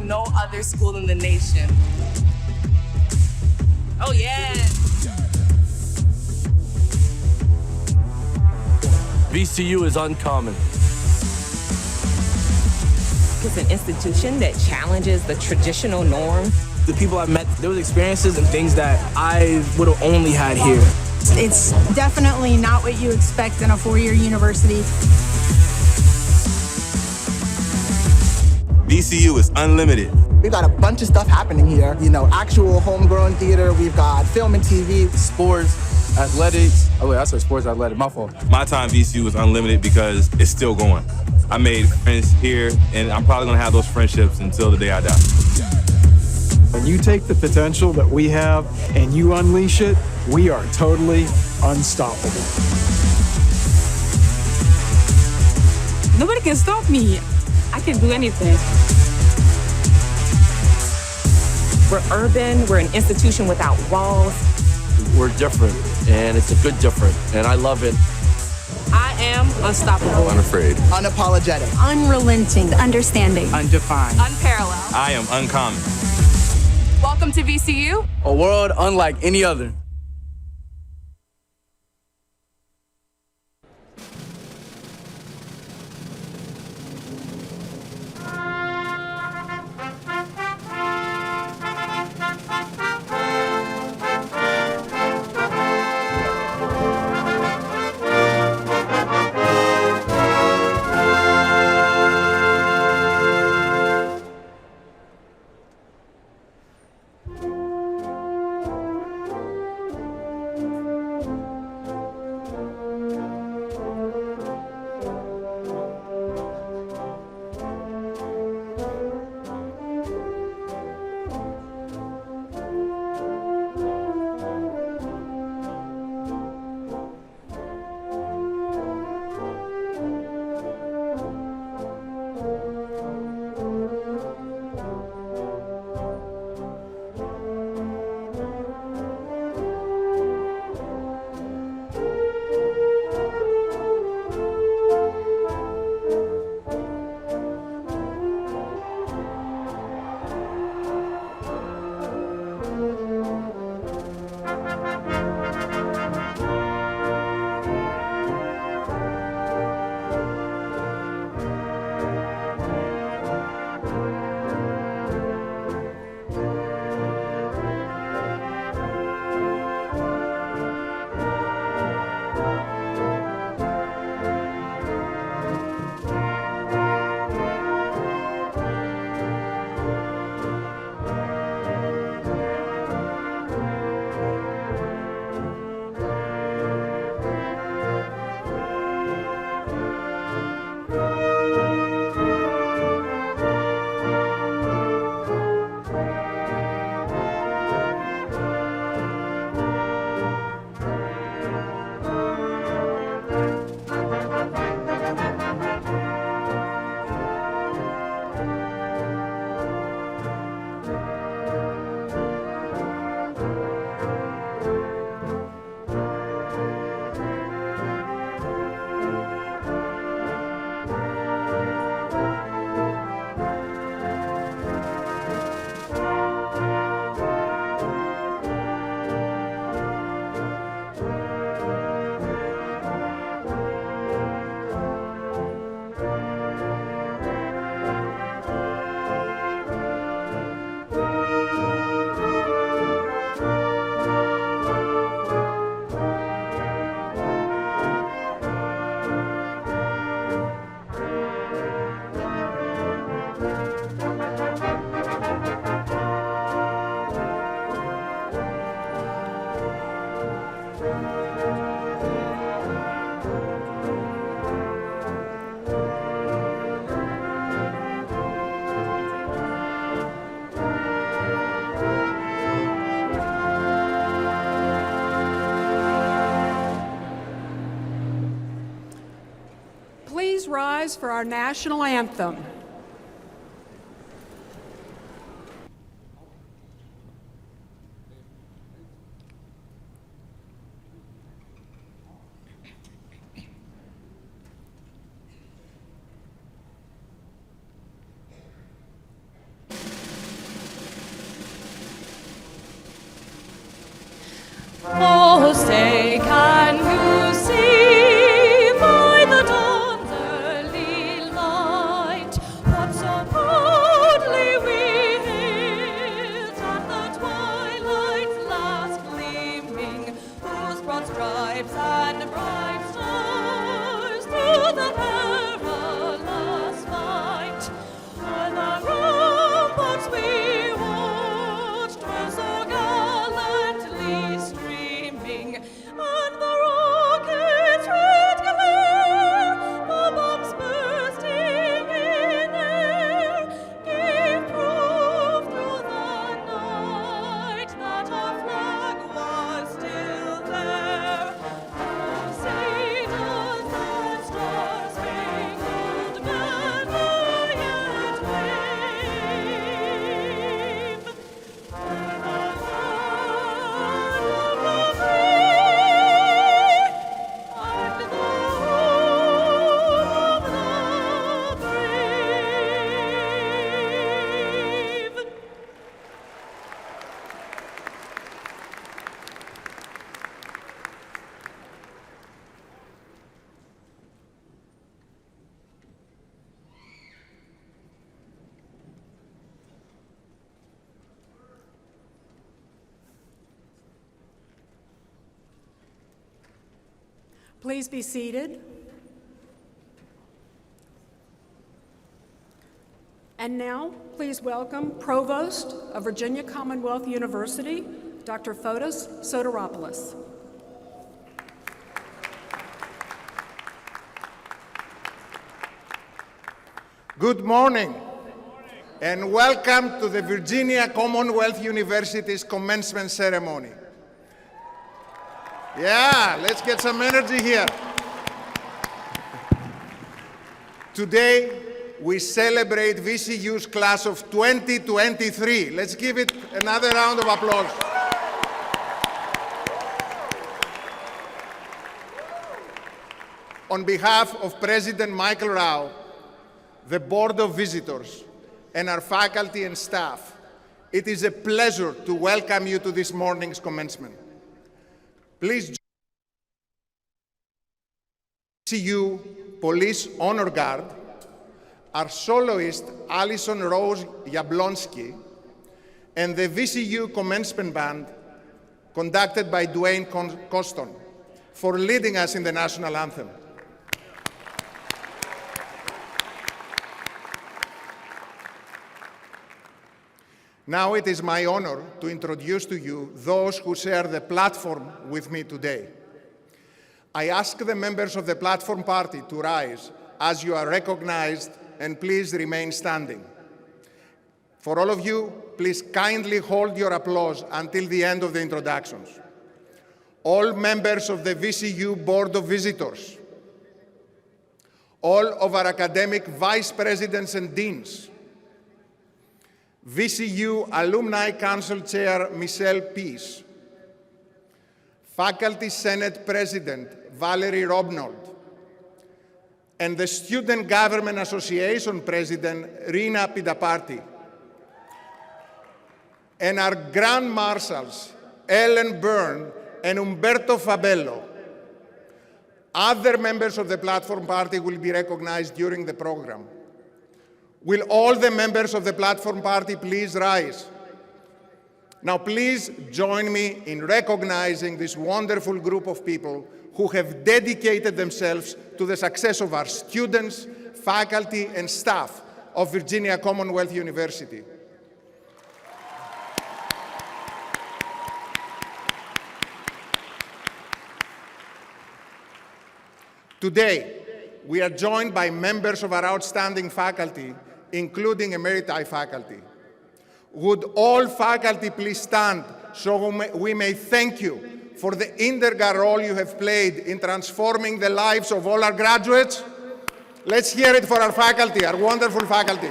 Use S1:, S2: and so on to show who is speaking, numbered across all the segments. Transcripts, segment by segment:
S1: no other school in the nation. Oh, yeah.
S2: VCU is uncommon.
S3: It's an institution that challenges the traditional norm.
S4: The people I've met, there was experiences and things that I would have only had here.
S5: It's definitely not what you expect in a four-year university.
S6: VCU is unlimited.
S7: We've got a bunch of stuff happening here. You know, actual homegrown theater. We've got film and TV.
S4: Sports, athletics. Oh wait, I said sports, athletic, my fault.
S6: My time VCU was unlimited because it's still going. I made friends here, and I'm probably gonna have those friendships until the day I die.
S8: When you take the potential that we have and you unleash it, we are totally unstoppable.
S9: Nobody can stop me. I can do anything.
S3: We're urban, we're an institution without walls.
S2: We're different, and it's a good different, and I love it.
S9: I am unstoppable.
S6: Unafraid.
S7: Unapologetic.
S5: Unrelenting.
S10: Understanding.
S4: Undefined.
S1: Unparalleled.
S6: I am uncommon.
S1: Welcome to VCU.
S4: A world unlike any other.
S9: Please rise for our national anthem.
S10: Oh, say, can you see by the dawn's early light what so proudly we hailed at the twilight's last gleaming, whose broad stripes and bright stars through the perilous fight, o'er the ramparts we watched were so gallantly streaming, and the rockets' red glare, the bombs bursting in air, gave proof through the night that our flag was still there. Oh, say does that star-spangled banner yet wave o'er the land of the free and the home of the brave?
S5: Please be seated. And now, please welcome Provost of Virginia Commonwealth University, Dr. Fotis Soteropoulos.
S11: Good morning, and welcome to the Virginia Commonwealth University's commencement ceremony. Yeah, let's get some energy here. Today, we celebrate VCU's class of 2023. Let's give it another round of applause. On behalf of President Michael Rao, the Board of Visitors, and our faculty and staff, it is a pleasure to welcome you to this morning's commencement. Please join VCU Police Honor Guard, our soloist Alison Rose Jablonski, and the VCU Commencement Band, conducted by Dwayne Coston, for leading us in the national anthem. Now it is my honor to introduce to you those who share the platform with me today. I ask the members of the platform party to rise as you are recognized, and please remain standing. For all of you, please kindly hold your applause until the end of the introductions. All members of the VCU Board of Visitors, all of our academic vice presidents and deans, VCU Alumni Council Chair Michelle Peace, Faculty Senate President Valerie Robnold, and the Student Government Association President Rina Pidaparty, and our Grand Marshals Ellen Byrne and Umberto Fabello. Other members of the Platform Party will be recognized during the program. Will all the members of the Platform Party please rise? Now please join me in recognizing this wonderful group of people who have dedicated themselves to the success of our students, faculty, and staff of Virginia Commonwealth University. Today, we are joined by members of our outstanding faculty, including emeriti faculty. Would all faculty please stand so we may thank you for the integral role you have played in transforming the lives of all our graduates? Let's hear it for our faculty, our wonderful faculty.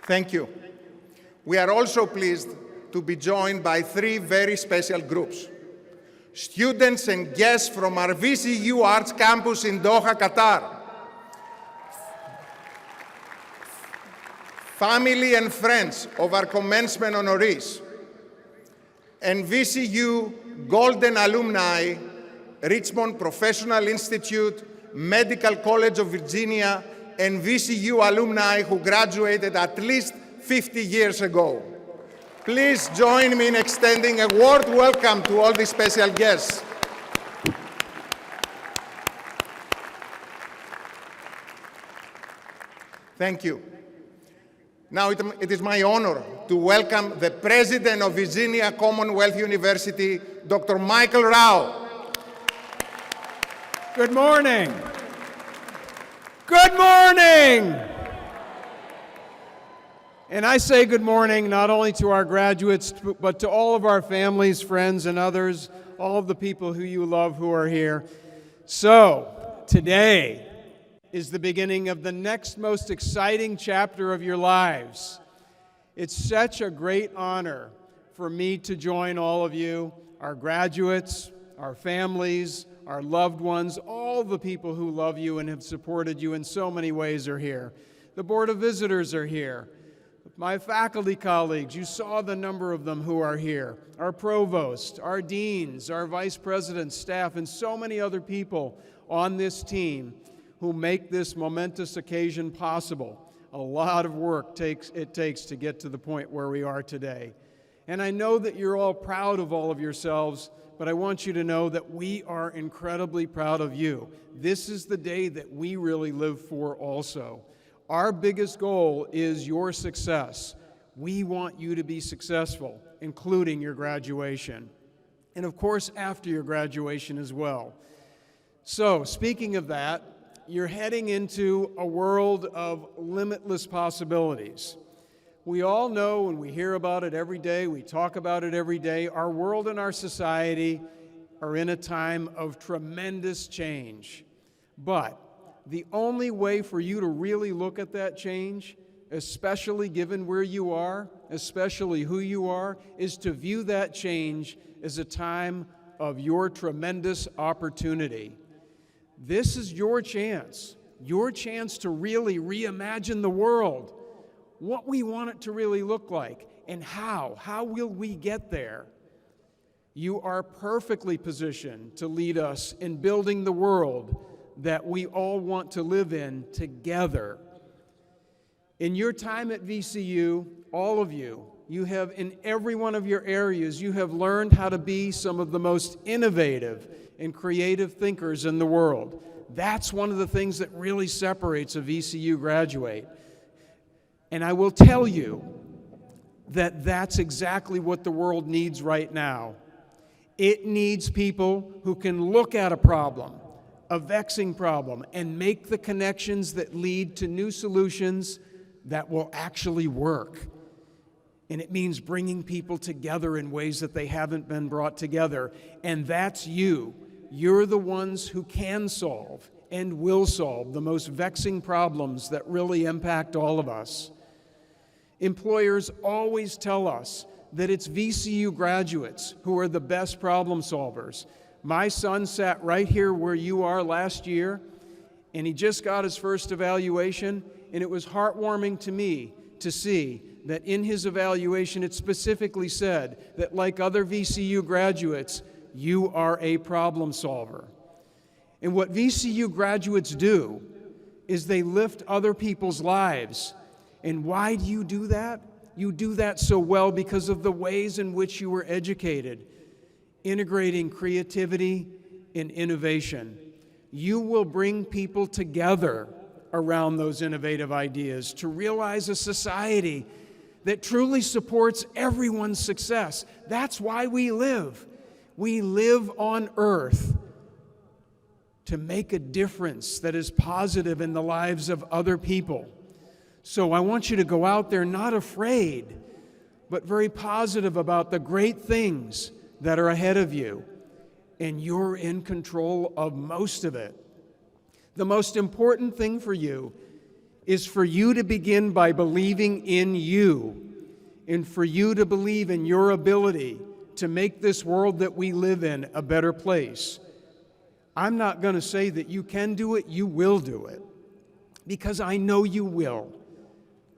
S11: Thank you. We are also pleased to be joined by three very special groups. Students and guests from our VCU Arts Campus in Doha, Qatar. family and friends of our commencement honorees, and VCU Golden Alumni, Richmond Professional Institute, Medical College of Virginia, and VCU alumni who graduated at least 50 years ago. Please join me in extending a warm welcome to all these special guests. Thank you. Now it is my honor to welcome the President of Virginia Commonwealth University, Dr. Michael Rao.
S8: Good morning. Good morning. And I say good morning not only to our graduates, but to all of our families, friends, and others, all of the people who you love who are here. So, today is the beginning of the next most exciting chapter of your lives. It's such a great honor for me to join all of you, our graduates, our families, our loved ones, all the people who love you and have supported you in so many ways are here. The Board of Visitors are here. My faculty colleagues, you saw the number of them who are here. Our provost, our deans, our vice presidents, staff, and so many other people on this team who make this momentous occasion possible. A lot of work it takes to get to the point where we are today. And I know that you're all proud of all of yourselves, but I want you to know that we are incredibly proud of you. This is the day that we really live for also. Our biggest goal is your success. We want you to be successful, including your graduation. And of course, after your graduation as well. So, speaking of that, you're heading into a world of limitless possibilities. We all know, and we hear about it every day, we talk about it every day, our world and our society are in a time of tremendous change. But the only way for you to really look at that change, especially given where you are, especially who you are, is to view that change as a time of your tremendous opportunity. This is your chance to really reimagine the world, what we want it to really look like, and how. How will we get there? You are perfectly positioned to lead us in building the world that we all want to live in together. In your time at VCU, all of you have in every one of your areas, you have learned how to be some of the most innovative and creative thinkers in the world. That's one of the things that really separates a VCU graduate. And I will tell you that that's exactly what the world needs right now. It needs people who can look at a problem, a vexing problem, and make the connections that lead to new solutions that will actually work. And it means bringing people together in ways that they haven't been brought together. And that's you. You're the ones who can solve and will solve the most vexing problems that really impact all of us. Employers always tell us that it's VCU graduates who are the best problem solvers. My son sat right here where you are last year, and he just got his first evaluation, and it was heartwarming to me to see that in his evaluation it specifically said that, like other VCU graduates, you are a problem solver. And what VCU graduates do is they lift other people's lives. And why do you do that? You do that so well because of the ways in which you were educated, integrating creativity and innovation. You will bring people together around those innovative ideas to realize a society that truly supports everyone's success. That's why we live. We live on earth to make a difference that is positive in the lives of other people. So I want you to go out there not afraid, but very positive about the great things that are ahead of you. And you're in control of most of it. The most important thing for you is for you to begin by believing in you, and for you to believe in your ability to make this world that we live in a better place. I'm not going to say that you can do it, you will do it, because I know you will.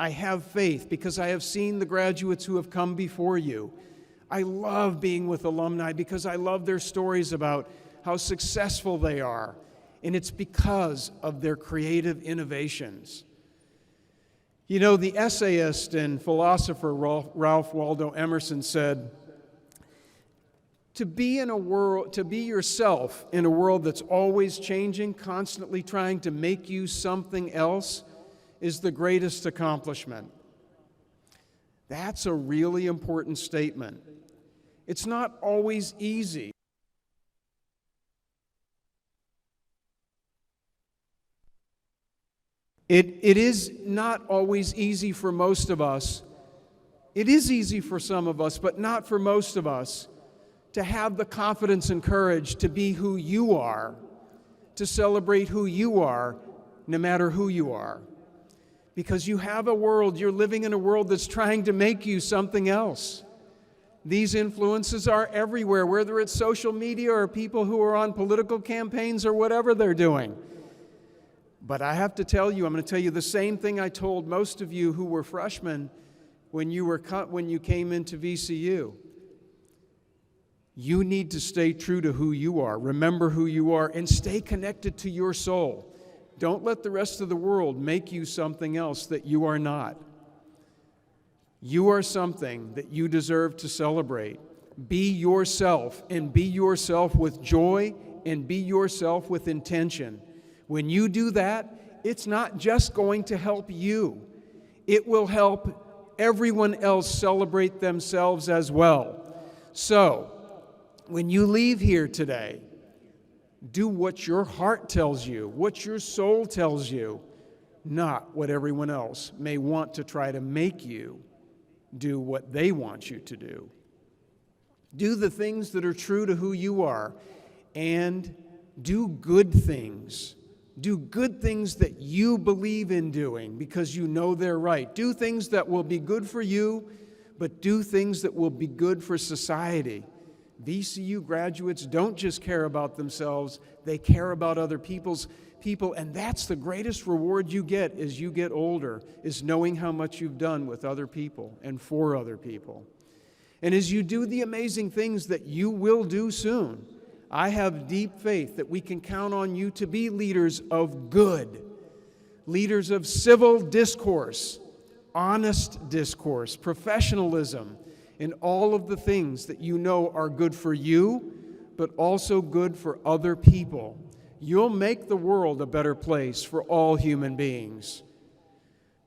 S8: I have faith because I have seen the graduates who have come before you. I love being with alumni because I love their stories about how successful they are, and it's because of their creative innovations. You know, the essayist and philosopher Ralph Waldo Emerson said, to be yourself in a world that's always changing, constantly trying to make you something else, is the greatest accomplishment. That's a really important statement. It's not always easy. It is not always easy for most of us. It is easy for some of us, but not for most of us, to have the confidence and courage to be who you are, to celebrate who you are, no matter who you are. Because you have a world, you're living in a world that's trying to make you something else. These influences are everywhere, whether it's social media or people who are on political campaigns or whatever they're doing. But I have to tell you, I'm going to tell you the same thing I told most of you who were freshmen when you came into VCU. You need to stay true to who you are, remember who you are, and stay connected to your soul. Don't let the rest of the world make you something else that you are not. You are something that you deserve to celebrate. Be yourself, and be yourself with joy, and be yourself with intention. When you do that, it's not just going to help you. It will help everyone else celebrate themselves as well. So, when you leave here today, do what your heart tells you, what your soul tells you, not what everyone else may want to try to make you do what they want you to do. Do the things that are true to who you are, and do good things. Do good things that you believe in doing because you know they're right. Do things that will be good for you, but do things that will be good for society. VCU graduates don't just care about themselves, they care about other people, and that's the greatest reward you get as you get older, is knowing how much you've done with other people and for other people. And as you do the amazing things that you will do soon, I have deep faith that we can count on you to be leaders of good, leaders of civil discourse, honest discourse, professionalism, and all of the things that you know are good for you, but also good for other people. You'll make the world a better place for all human beings.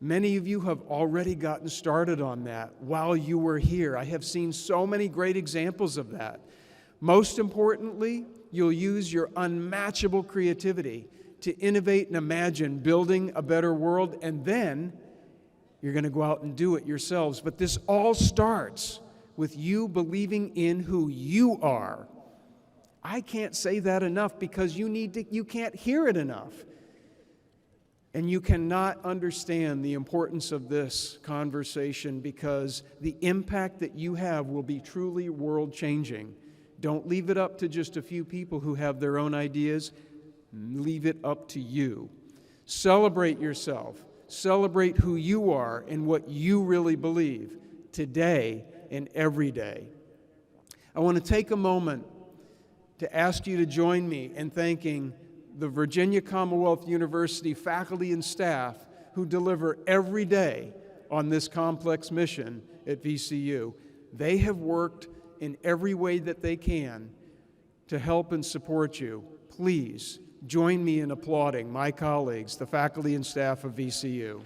S8: Many of you have already gotten started on that while you were here. I have seen so many great examples of that. Most importantly, you'll use your unmatchable creativity to innovate and imagine building a better world, and then you're going to go out and do it yourselves. But this all starts with you believing in who you are. I can't say that enough because you can't hear it enough. And you cannot understand the importance of this conversation because the impact that you have will be truly world-changing. Don't leave it up to just a few people who have their own ideas. Leave it up to you. Celebrate yourself. Celebrate who you are and what you really believe today and every day. I want to take a moment to ask you to join me in thanking the Virginia Commonwealth University faculty and staff who deliver every day on this complex mission at VCU. They have worked in every way that they can to help and support you. Please join me in applauding my colleagues, the faculty and staff of VCU.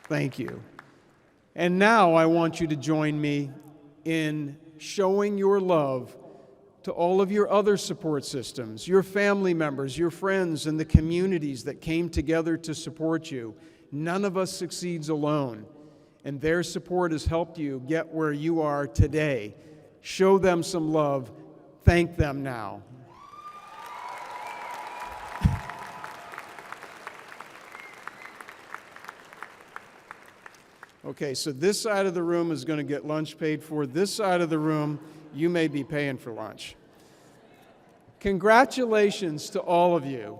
S8: Thank you. And now I want you to join me in showing your love to all of your other support systems, your family members, your friends, and the communities that came together to support you. None of us succeeds alone, and their support has helped you get where you are today. Show them some love. Thank them now. Okay, so this side of the room is going to get lunch paid for. This side of the room, you may be paying for lunch. Congratulations to all of you.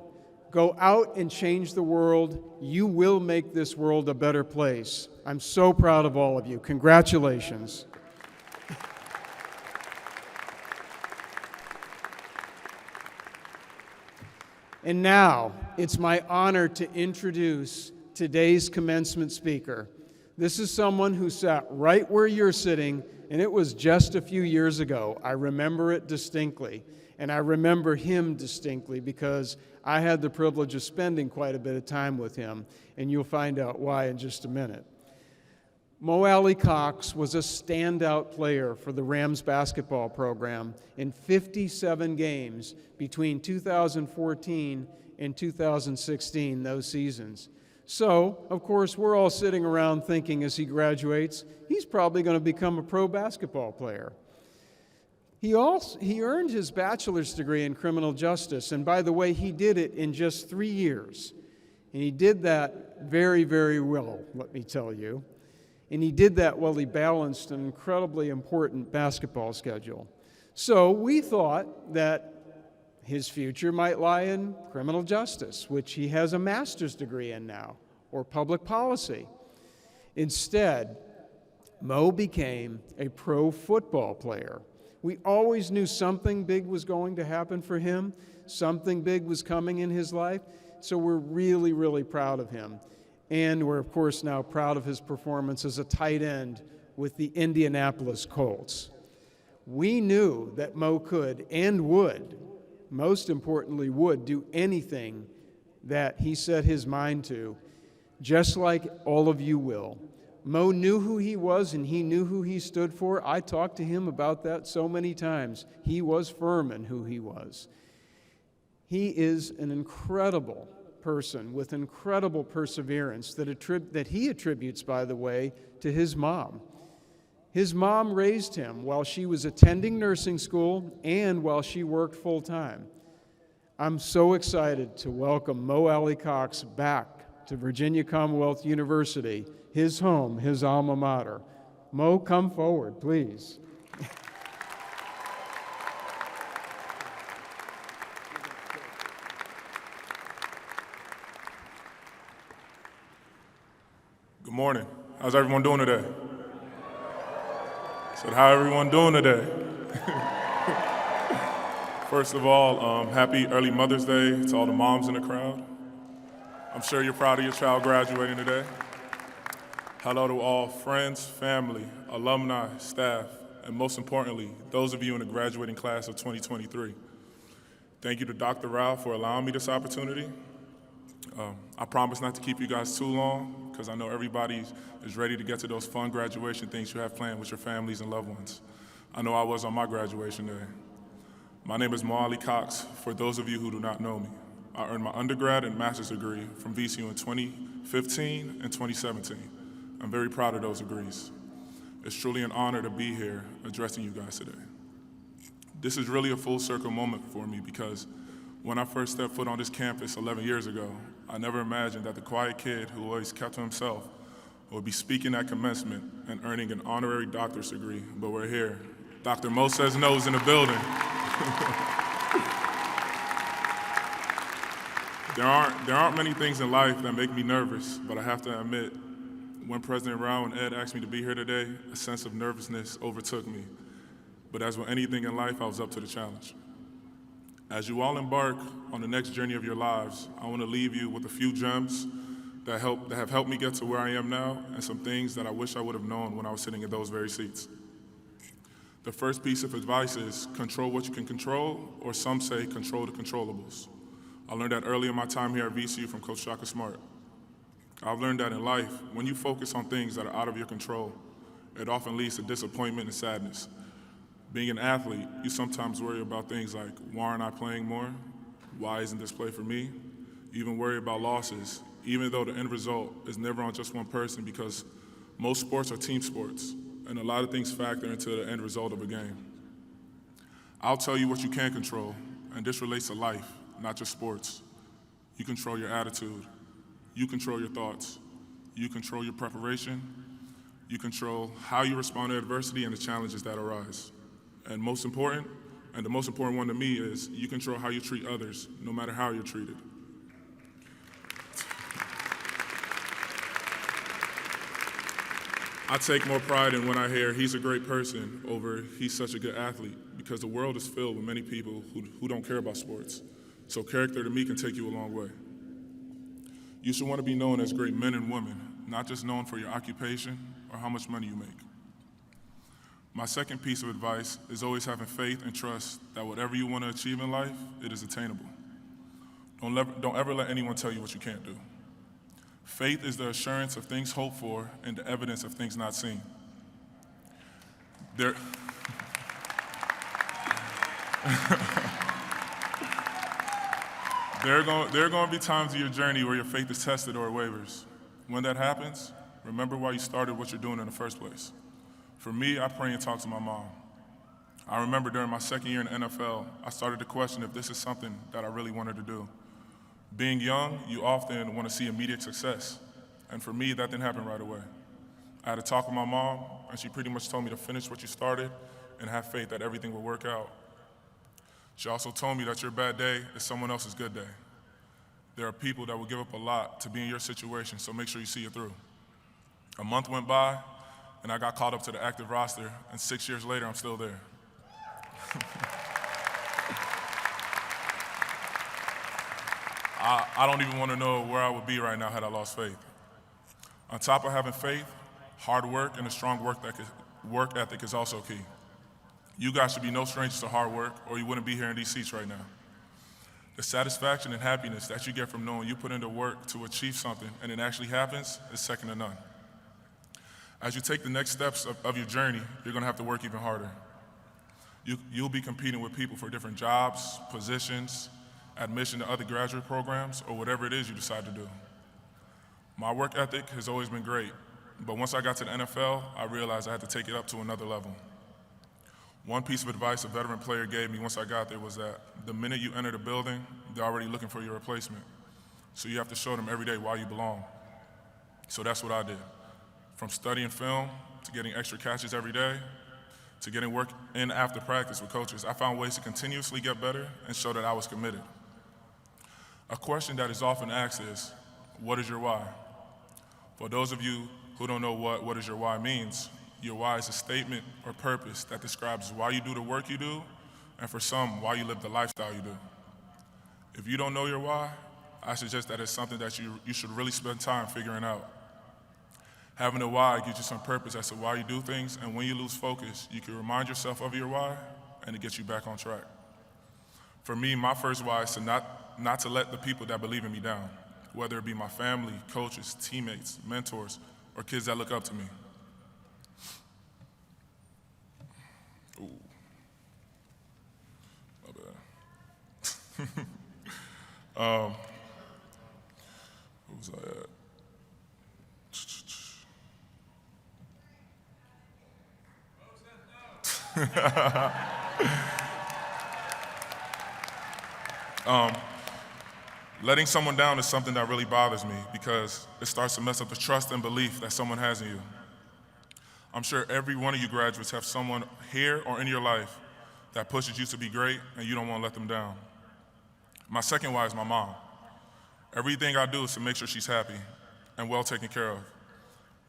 S8: Go out and change the world. You will make this world a better place. I'm so proud of all of you. Congratulations. And now, it's my honor to introduce today's commencement speaker. This is someone who sat right where you're sitting, and it was just a few years ago. I remember it distinctly, and I remember him distinctly because I had the privilege of spending quite a bit of time with him, and you'll find out why in just a minute. Mo Alie-Cox was a standout player for the Rams basketball program in 57 games between 2014 and 2016, those seasons. So, of course, we're all sitting around thinking as he graduates, he's probably going to become a pro basketball player. He earned his bachelor's degree in criminal justice, and by the way, he did it in just 3 years. And he did that very, very well, let me tell you. And he did that while he balanced an incredibly important basketball schedule. So we thought that his future might lie in criminal justice, which he has a master's degree in now, or public policy. Instead, Mo became a pro football player. We always knew something big was going to happen for him, something big was coming in his life, so we're really, really proud of him. And we're, of course, now proud of his performance as a tight end with the Indianapolis Colts. We knew that Mo could and would, most importantly, would do anything that he set his mind to, just like all of you will. Mo knew who he was and he knew who he stood for. I talked to him about that so many times. He was firm in who he was. He is an incredible person with incredible perseverance that he attributes, by the way, to his mom. His mom raised him while she was attending nursing school and while she worked full-time. I'm so excited to welcome Mo Alie-Cox back to Virginia Commonwealth University, his home, his alma mater. Mo, come forward, please.
S12: Good morning. How's everyone doing today? So how everyone doing today? First of all, happy early Mother's Day to all the moms in the crowd. I'm sure you're proud of your child graduating today. Hello to all friends, family, alumni, staff, and most importantly, those of you in the graduating class of 2023. Thank you to Dr. Rao for allowing me this opportunity. I promise not to keep you guys too long because I know everybody is ready to get to those fun graduation things you have planned with your families and loved ones. I know I was on my graduation day. My name is Mo Alie-Cox, for those of you who do not know me. I earned my undergrad and master's degree from VCU in 2015 and 2017. I'm very proud of those degrees. It's truly an honor to be here addressing you guys today. This is really a full circle moment for me because when I first stepped foot on this campus 11 years ago, I never imagined that the quiet kid who always kept to himself would be speaking at commencement and earning an honorary doctor's degree, but we're here. Dr. Mo Says No's in the building. There aren't many things in life that make me nervous, but I have to admit, when President Rao and Ed asked me to be here today, a sense of nervousness overtook me. But as with anything in life, I was up to the challenge. As you all embark on the next journey of your lives, I want to leave you with a few gems that have helped me get to where I am now and some things that I wish I would have known when I was sitting in those very seats. The first piece of advice is control what you can control, or some say control the controllables. I learned that early in my time here at VCU from Coach Shaka Smart. I've learned that in life, when you focus on things that are out of your control, it often leads to disappointment and sadness. Being an athlete, you sometimes worry about things like, why aren't I playing more? Why isn't this play for me? You even worry about losses, even though the end result is never on just one person, because most sports are team sports, and a lot of things factor into the end result of a game. I'll tell you what you can control, and this relates to life, not just sports. You control your attitude. You control your thoughts. You control your preparation. You control how you respond to adversity and the challenges that arise. And most important, And the most important one to me is you control how you treat others, no matter how you're treated. I take more pride in when I hear he's a great person over he's such a good athlete, because the world is filled with many people who don't care about sports. So character to me can take you a long way. You should want to be known as great men and women, not just known for your occupation or how much money you make. My second piece of advice is always having faith and trust that whatever you want to achieve in life, it is attainable. Don't ever let anyone tell you what you can't do. Faith is the assurance of things hoped for and the evidence of things not seen. There are going to be times in your journey where your faith is tested or it wavers. When that happens, remember why you started what you're doing in the first place. For me, I pray and talk to my mom. I remember during my second year in the NFL, I started to question if this is something that I really wanted to do. Being young, you often want to see immediate success. And for me, that didn't happen right away. I had a talk with my mom, and she pretty much told me to finish what you started and have faith that everything will work out. She also told me that your bad day is someone else's good day. There are people that will give up a lot to be in your situation, so make sure you see it through. A month went by, and I got called up to the active roster, and 6 years later, I'm still there. I don't even want to know where I would be right now had I lost faith. On top of having faith, hard work and a strong work ethic is also key. You guys should be no strangers to hard work, or you wouldn't be here in these seats right now. The satisfaction and happiness that you get from knowing you put into work to achieve something and it actually happens is second to none. As you take the next steps of your journey, you're going to have to work even harder. You'll be competing with people for different jobs, positions, admission to other graduate programs, or whatever it is you decide to do. My work ethic has always been great, but once I got to the NFL, I realized I had to take it up to another level. One piece of advice a veteran player gave me once I got there was that the minute you enter the building, they're already looking for your replacement. So you have to show them every day why you belong. So that's what I did. From studying film, to getting extra catches every day, to getting work in after practice with coaches, I found ways to continuously get better and show that I was committed. A question that is often asked is, what is your why? For those of you who don't know what is your why means, your why is a statement or purpose that describes why you do the work you do, and for some, why you live the lifestyle you do. If you don't know your why, I suggest that it's something that you should really spend time figuring out. Having a why gives you some purpose as to why you do things, and when you lose focus, you can remind yourself of your why, and it gets you back on track. For me, my first why is to not to let the people that believe in me down, whether it be my family, coaches, teammates, mentors, or kids that look up to me. Ooh. My bad. Where was I at? Letting someone down is something that really bothers me because it starts to mess up the trust and belief that someone has in you. I'm sure every one of you graduates have someone here or in your life that pushes you to be great and you don't want to let them down. My second why is my mom. Everything I do is to make sure she's happy and well taken care of.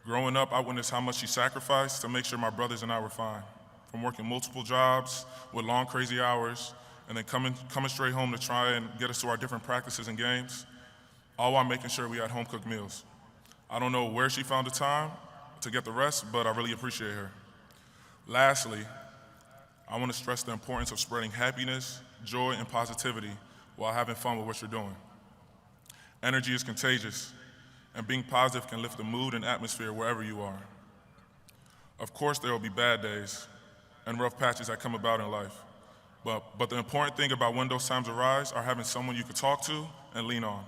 S12: Growing up, I witnessed how much she sacrificed to make sure my brothers and I were fine. From working multiple jobs with long, crazy hours, and then coming straight home to try and get us to our different practices and games, all while making sure we had home-cooked meals. I don't know where she found the time to get the rest, but I really appreciate her. Lastly, I want to stress the importance of spreading happiness, joy, and positivity while having fun with what you're doing. Energy is contagious, and being positive can lift the mood and atmosphere wherever you are. Of course, there will be bad days and rough patches that come about in life. But the important thing about when those times arise are having someone you can talk to and lean on.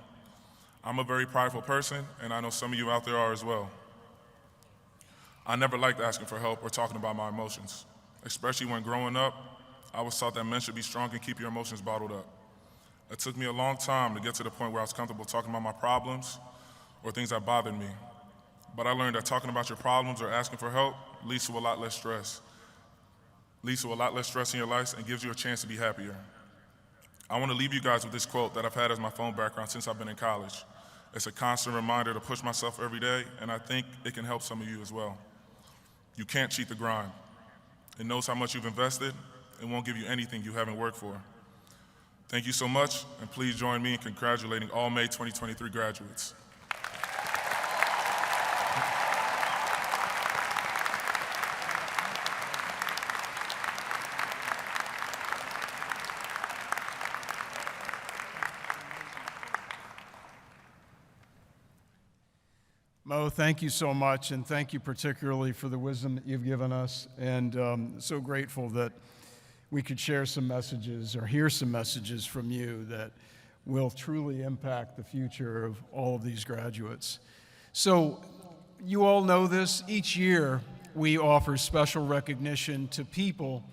S12: I'm a very prideful person, and I know some of you out there are as well. I never liked asking for help or talking about my emotions, especially when growing up, I was taught that men should be strong and keep your emotions bottled up. It took me a long time to get to the point where I was comfortable talking about my problems or things that bothered me. But I learned that talking about your problems or asking for help leads to a lot less stress. leads to a lot less stress in your life, and gives you a chance to be happier. I want to leave you guys with this quote that I've had as my phone background since I've been in college. It's a constant reminder to push myself every day, and I think it can help some of you as well. You can't cheat the grind. It knows how much you've invested and won't give you anything you haven't worked for. Thank you so much, and please join me in congratulating all May 2023 graduates.
S8: Mo, thank you so much, and thank you particularly for the wisdom that you've given us, and so grateful that we could share some messages or hear some messages from you that will truly impact the future of all of these graduates. So you all know this, each year we offer special recognition to people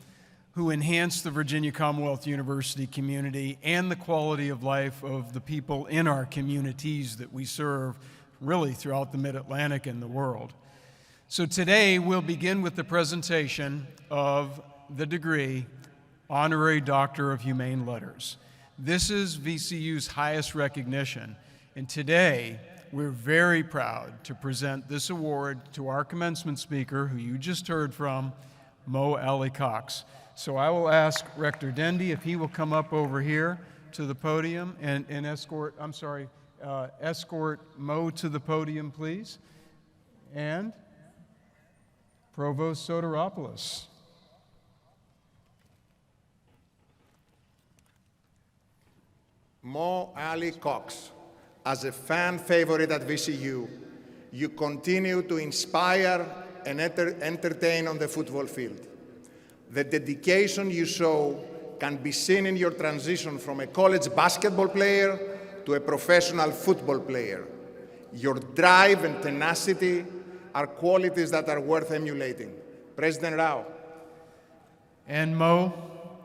S8: who enhance the Virginia Commonwealth University community and the quality of life of the people in our communities that we serve really throughout the Mid-Atlantic and the world. So today we'll begin with the presentation of the degree Honorary Doctor of Humane Letters. This is VCU's highest recognition, and today we're very proud to present this award to our commencement speaker, who you just heard from, Mo Alie-Cox. So I will ask Rector Dendy if he will come up over here to the podium and escort Mo to the podium, please. And Provost Soteropoulos.
S11: Mo Alie-Cox, as a fan favorite at VCU, you continue to inspire and entertain on the football field. The dedication you show can be seen in your transition from a college basketball player to a professional football player. Your drive and tenacity are qualities that are worth emulating. President Rao.
S8: And Mo,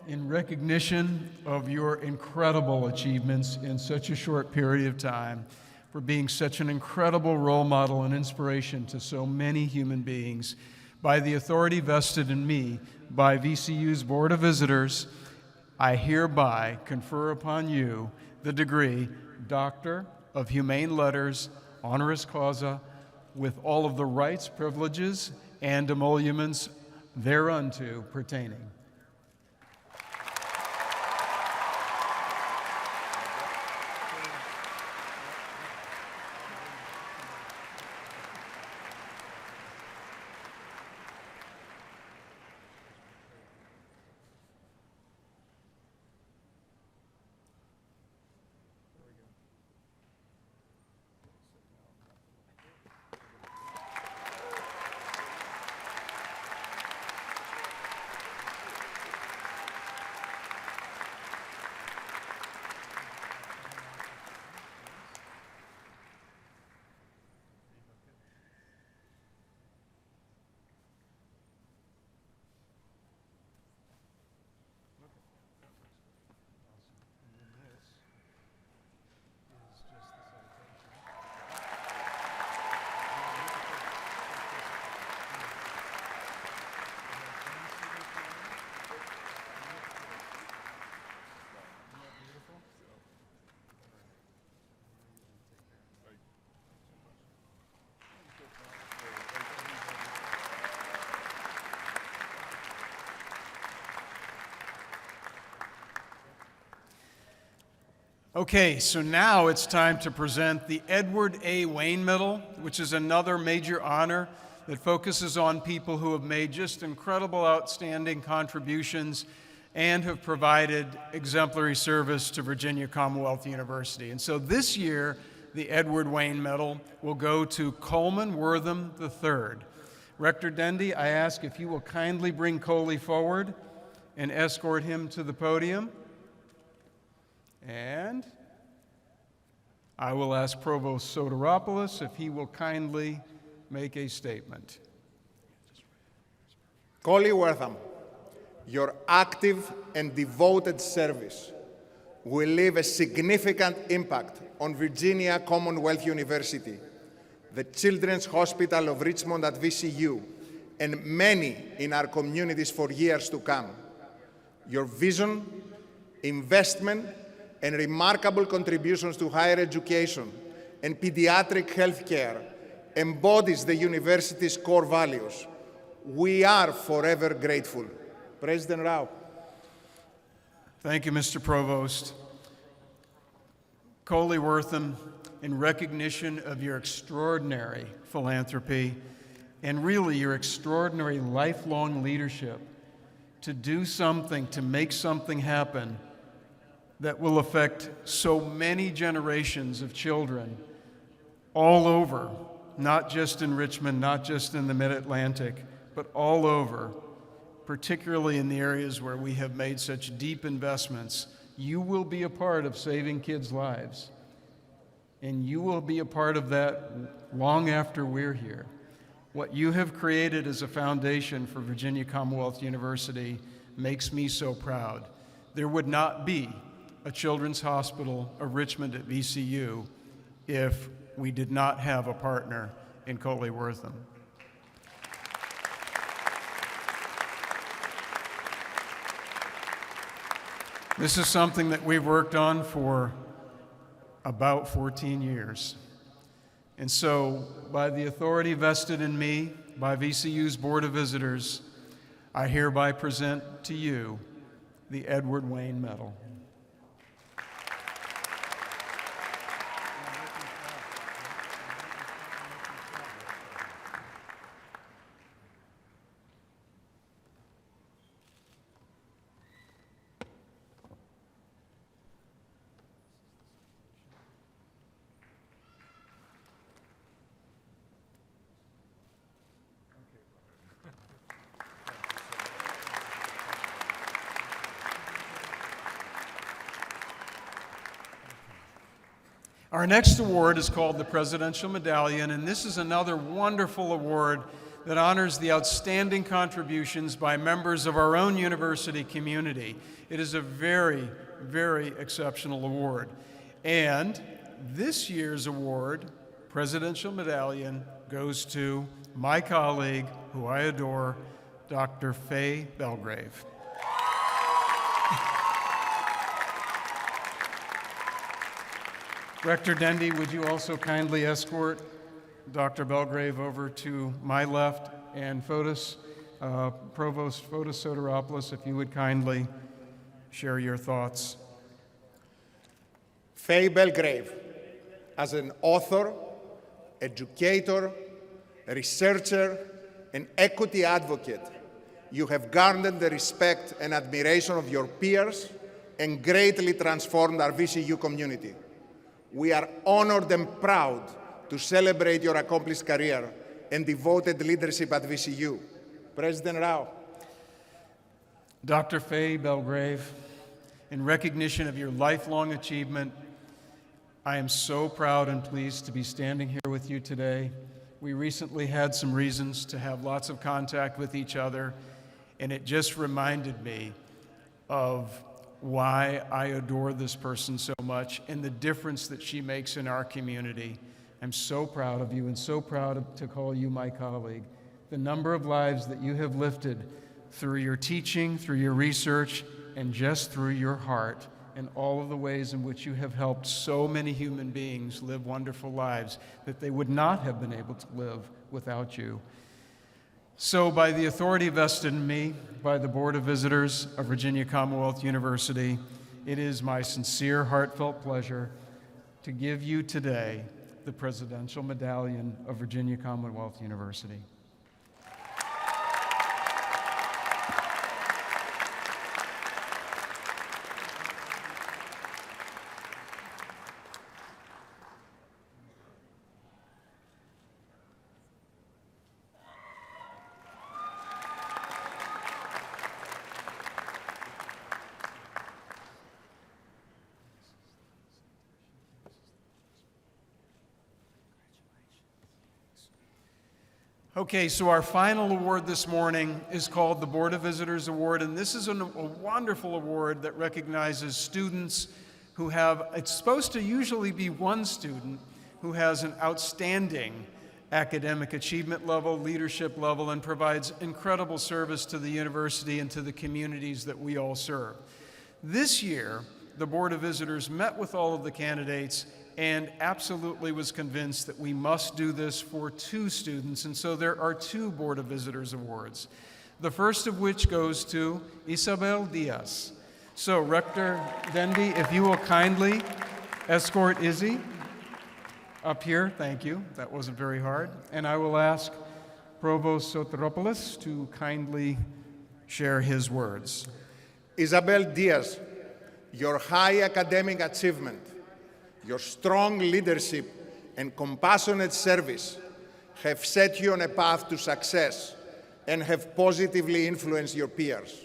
S8: in recognition of your incredible achievements in such a short period of time, for being such an incredible role model and inspiration to so many human beings, by the authority vested in me by VCU's Board of Visitors, I hereby confer upon you the degree Doctor of Humane Letters, honoris causa, with all of the rights, privileges, and emoluments thereunto pertaining. Okay, so now it's time to present the Edward A. Wayne Medal, which is another major honor that focuses on people who have made just incredible, outstanding contributions and have provided exemplary service to Virginia Commonwealth University. And so this year, the Edward Wayne Medal will go to Coleman Wortham III. Rector Dendy, I ask if you will kindly bring Coley forward and escort him to the podium. And I will ask Provost Soteropoulos if he will kindly make a statement.
S11: Coley Wortham, your active and devoted service will leave a significant impact on Virginia Commonwealth University, the Children's Hospital of Richmond at VCU, and many in our communities for years to come. Your vision, investment, and remarkable contributions to higher education and pediatric health care embodies the university's core values. We are forever grateful. President Rao.
S8: Thank you, Mr. Provost. Coley Wortham, in recognition of your extraordinary philanthropy and really your extraordinary lifelong leadership to do something, to make something happen that will affect so many generations of children all over, not just in Richmond, not just in the Mid-Atlantic, but all over, particularly in the areas where we have made such deep investments. You will be a part of saving kids' lives, and you will be a part of that long after we're here. What you have created as a foundation for Virginia Commonwealth University makes me so proud. There would not be a Children's Hospital of Richmond at VCU if we did not have a partner in Coley Wortham. This is something that we've worked on for about 14 years. And so, by the authority vested in me by VCU's Board of Visitors, I hereby present to you the Edward Wayne Medal. Our next award is called the Presidential Medallion, and this is another wonderful award that honors the outstanding contributions by members of our own university community. It is a very, very exceptional award. And this year's award, Presidential Medallion, goes to my colleague, who I adore, Dr. Faye Belgrave. Rector Dendy, would you also kindly escort Dr. Belgrave over to my left, and Provost Fotis Soteropoulos, if you would kindly share your thoughts.
S11: Faye Belgrave, as an author, educator, researcher, and equity advocate, you have garnered the respect and admiration of your peers and greatly transformed our VCU community. We are honored and proud to celebrate your accomplished career and devoted leadership at VCU. President Rao.
S8: Dr. Faye Belgrave, in recognition of your lifelong achievement, I am so proud and pleased to be standing here with you today. We recently had some reasons to have lots of contact with each other, and it just reminded me of why I adore this person so much and the difference that she makes in our community. I'm so proud of you and so proud to call you my colleague. The number of lives that you have lifted through your teaching, through your research, and just through your heart, and all of the ways in which you have helped so many human beings live wonderful lives that they would not have been able to live without you. So, by the authority vested in me by the Board of Visitors of Virginia Commonwealth University, it is my sincere, heartfelt pleasure to give you today the Presidential Medallion of Virginia Commonwealth University. Okay, so our final award this morning is called the Board of Visitors Award, and this is a wonderful award that recognizes students who have, it's supposed to usually be one student who has an outstanding academic achievement level, leadership level, and provides incredible service to the university and to the communities that we all serve. This year, the Board of Visitors met with all of the candidates and absolutely was convinced that we must do this for 2 students, and so there are 2 Board of Visitors awards. The first of which goes to Isabel Diaz. So, Rector Dendy, if you will kindly escort Izzy up here, thank you. That wasn't very hard. And I will ask Provost Soteropoulos to kindly share his words.
S11: Isabel Diaz, your high academic achievement, your strong leadership and compassionate service have set you on a path to success and have positively influenced your peers.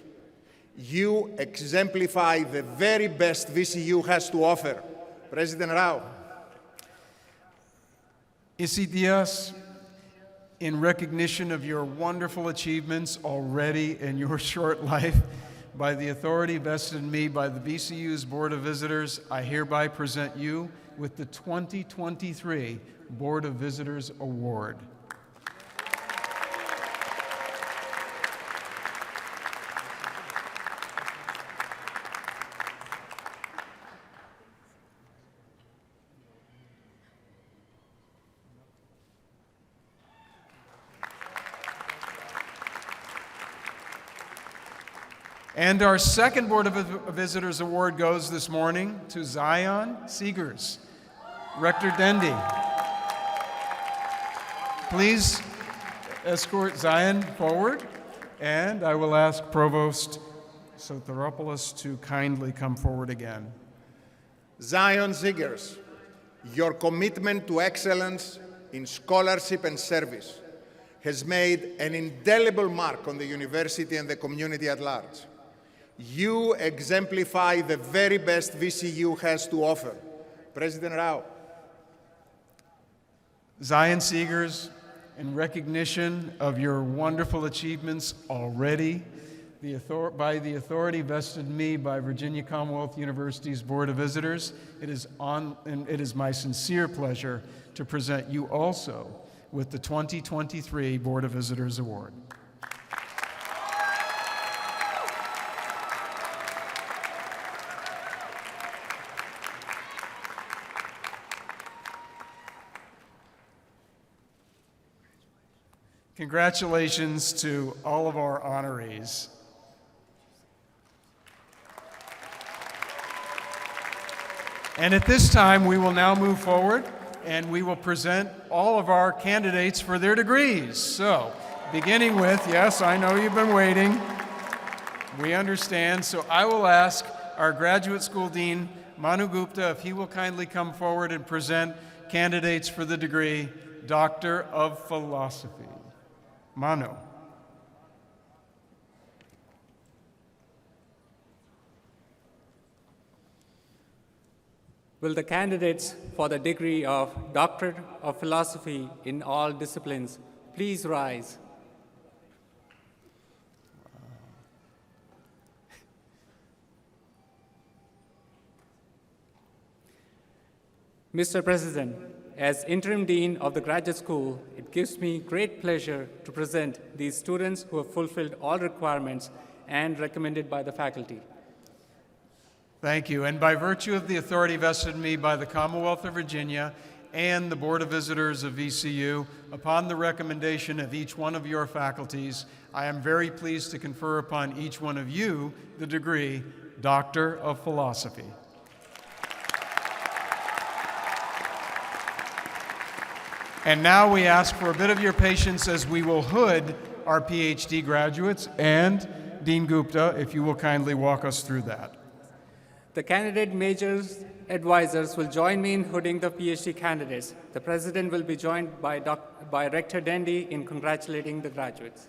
S11: You exemplify the very best VCU has to offer. President Rao.
S8: Issy Diaz, in recognition of your wonderful achievements already in your short life, by the authority vested in me by the VCU's Board of Visitors, I hereby present you with the 2023 Board of Visitors Award. And our second Board of Visitors Award goes this morning to Zion Seegers. Rector Dendy, please escort Zion forward, and I will ask Provost Soteropoulos to kindly come forward again.
S11: Zion Seegers, your commitment to excellence in scholarship and service has made an indelible mark on the university and the community at large. You exemplify the very best VCU has to offer. President Rao.
S8: Zion Seegers, in recognition of your wonderful achievements already, by the authority vested in me by Virginia Commonwealth University's Board of Visitors, it is my sincere pleasure to present you also with the 2023 Board of Visitors Award. Congratulations to all of our honorees. And at this time, we will now move forward and we will present all of our candidates for their degrees. So, beginning with, yes, I know you've been waiting. We understand. So I will ask our Graduate School Dean, Manu Gupta, if he will kindly come forward and present candidates for the degree Doctor of Philosophy. Manu.
S13: Will the candidates for the degree of Doctor of Philosophy in all disciplines please rise? Mr. President, as Interim Dean of the Graduate School, it gives me great pleasure to present these students who have fulfilled all requirements and recommended by the faculty.
S8: Thank you. And by virtue of the authority vested in me by the Commonwealth of Virginia and the Board of Visitors of VCU, upon the recommendation of each one of your faculties, I am very pleased to confer upon each one of you the degree Doctor of Philosophy. And now we ask for a bit of your patience as we will hood our PhD graduates, and Dean Gupta, if you will kindly walk us through that.
S13: The candidate majors advisors will join me in hooding the PhD candidates. The President will be joined by Rector Dendy in congratulating the graduates.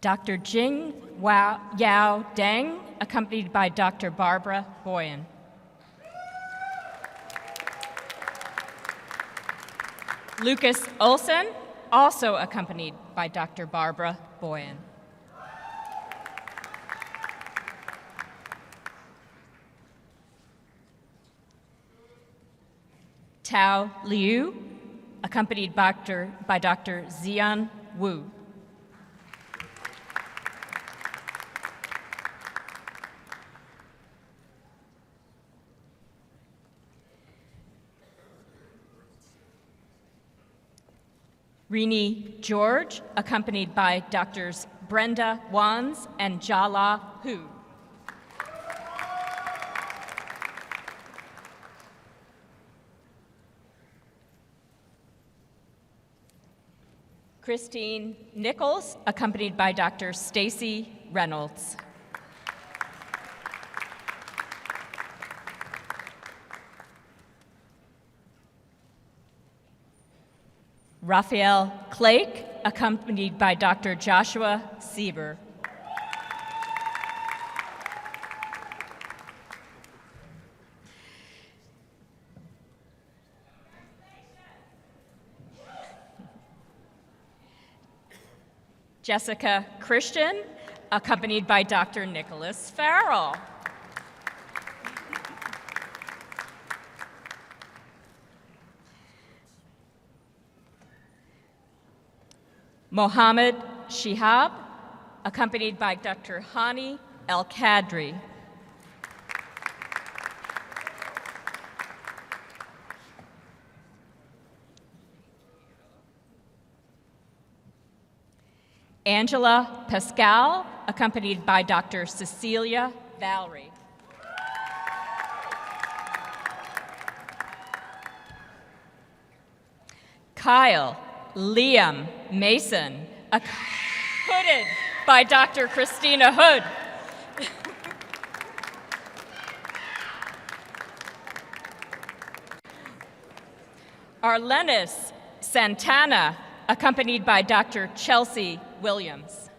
S14: Dr. Jing Yao Deng, accompanied by Dr. Barbara Boyan. Lucas Olson, also accompanied by Dr. Barbara Boyan. Tao Liu, accompanied by Dr. Xian Wu. Rini George, accompanied by Drs. Brenda Wands and Jala Hu. Christine Nichols, accompanied by Dr. Stacy Reynolds. Raphael Clake, accompanied by Dr. Joshua Sieber. Jessica Christian, accompanied by Dr. Nicholas Farrell. Mohammed Shihab, accompanied by Dr. Hani El-Kadri. Angela Pascal, accompanied by Dr. Cecilia Valerie. Kyle Liam Mason, hooded by Dr. Christina Hood. Arlenis Santana, accompanied by Dr. Chelsea Williams.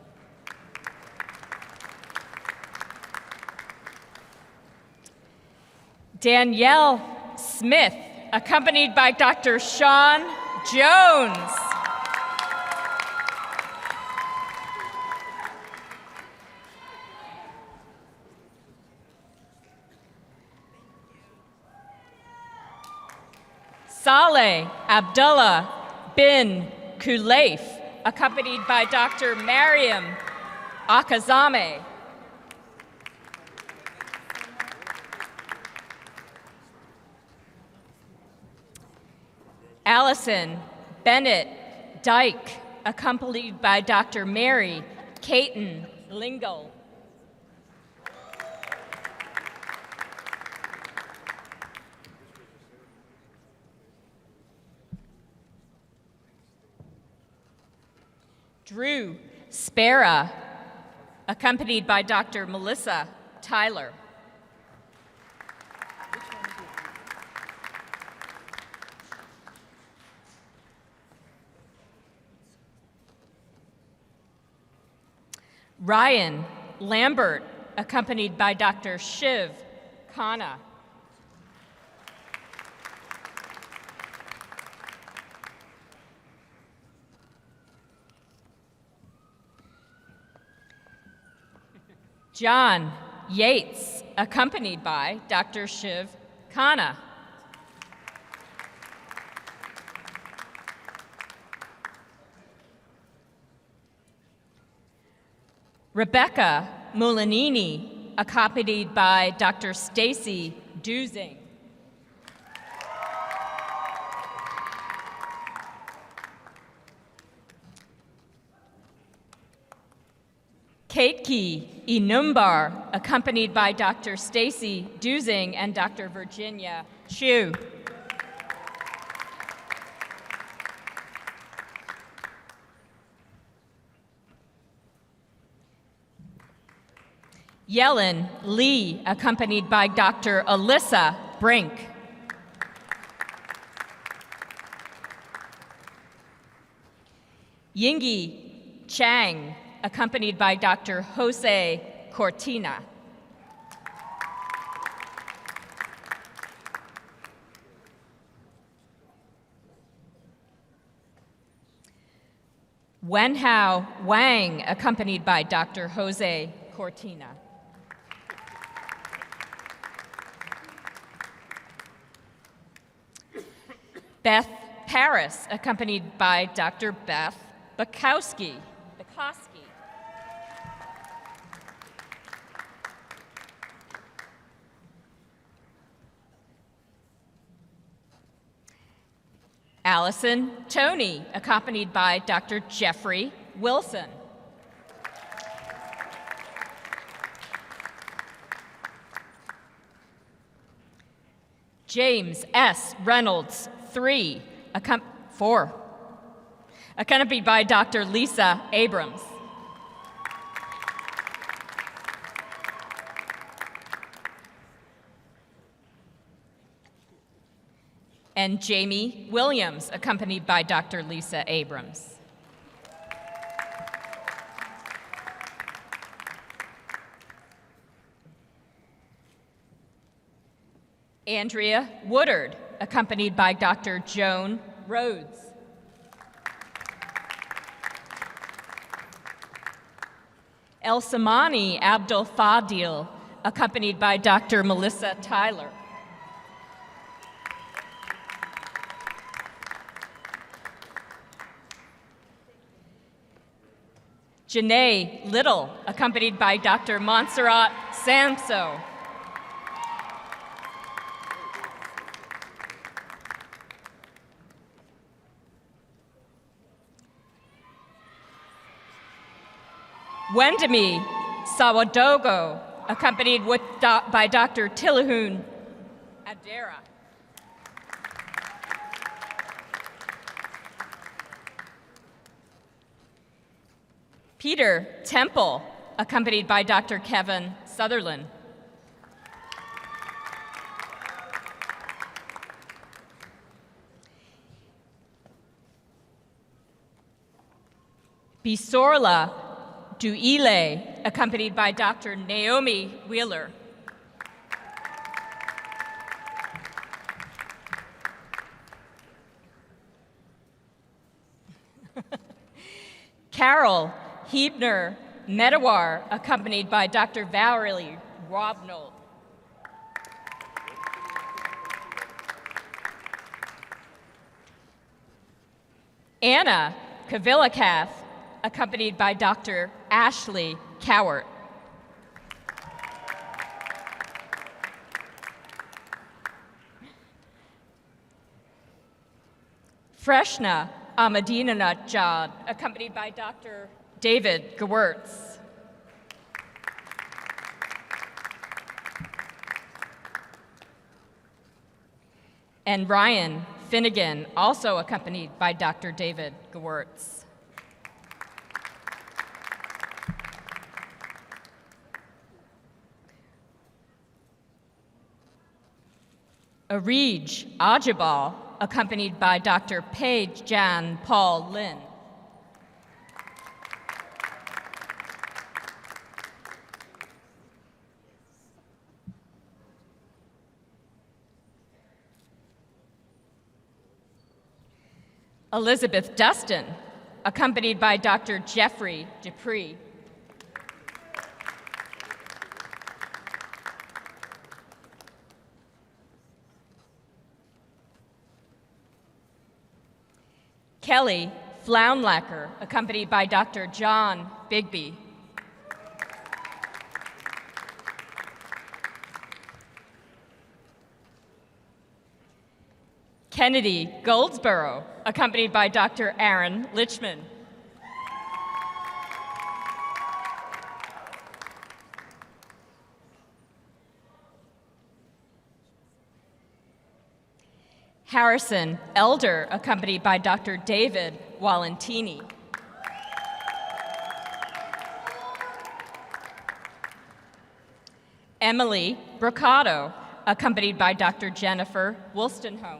S14: Danielle Smith, accompanied by Dr. Sean Jones. Saleh Abdullah bin Kuleif, accompanied by Dr. Mariam Akazame. Allison Bennett Dyke, accompanied by Dr. Mary Caton Lingle. Drew Spera, accompanied by Dr. Melissa Tyler. Ryan Lambert, accompanied by Dr. Shiv Khanna. John Yates, accompanied by Dr. Shiv Khanna. Rebecca Mulanini, accompanied by Dr. Stacy Duzing. Keitki Inumbar, accompanied by Dr. Stacy Duzing and Dr. Virginia Chu. Yellen Lee, accompanied by Dr. Alyssa Brink. Yingyi Chang, accompanied by Dr. Jose Cortina. Wenhao Wang, accompanied by Dr. Jose Cortina. Beth Paris, accompanied by Dr. Beth Bukowski. Allison Toney, accompanied by Dr. Jeffrey Wilson. James S. Reynolds, 4, accompanied by Dr. Lisa Abrams. And Jamie Williams, accompanied by Dr. Lisa Abrams. Andrea Woodard, accompanied by Dr. Joan Rhodes. Elsamani Abdul Fadil, accompanied by Dr. Melissa Tyler. Janae Little, accompanied by Dr. Montserrat Samso. Wendemi Sawadogo, accompanied by Dr. Tilahun Adera. Peter Temple, accompanied by Dr. Kevin Sutherland. Bisorla Duile, accompanied by Dr. Naomi Wheeler. Carol Hebner Medawar, accompanied by Dr. Valerie Robnold. Anna Kavilakath, accompanied by Dr. Ashley Cowart. Freshna Ahmadina Najad, accompanied by Dr. David Gewurtz. And Ryan Finnegan, also accompanied by Dr. David Gewurtz. Arij Ajibal, accompanied by Dr. Paige Jan Paul Lin. Elizabeth Dustin, accompanied by Dr. Jeffrey Dupree. Kelly Flounlacker, accompanied by Dr. John Bigby. Kennedy Goldsboro, accompanied by Dr. Aaron Lichman. Harrison Elder, accompanied by Dr. David Walentini. Emily Brocado, accompanied by Dr. Jennifer Wolstenholme.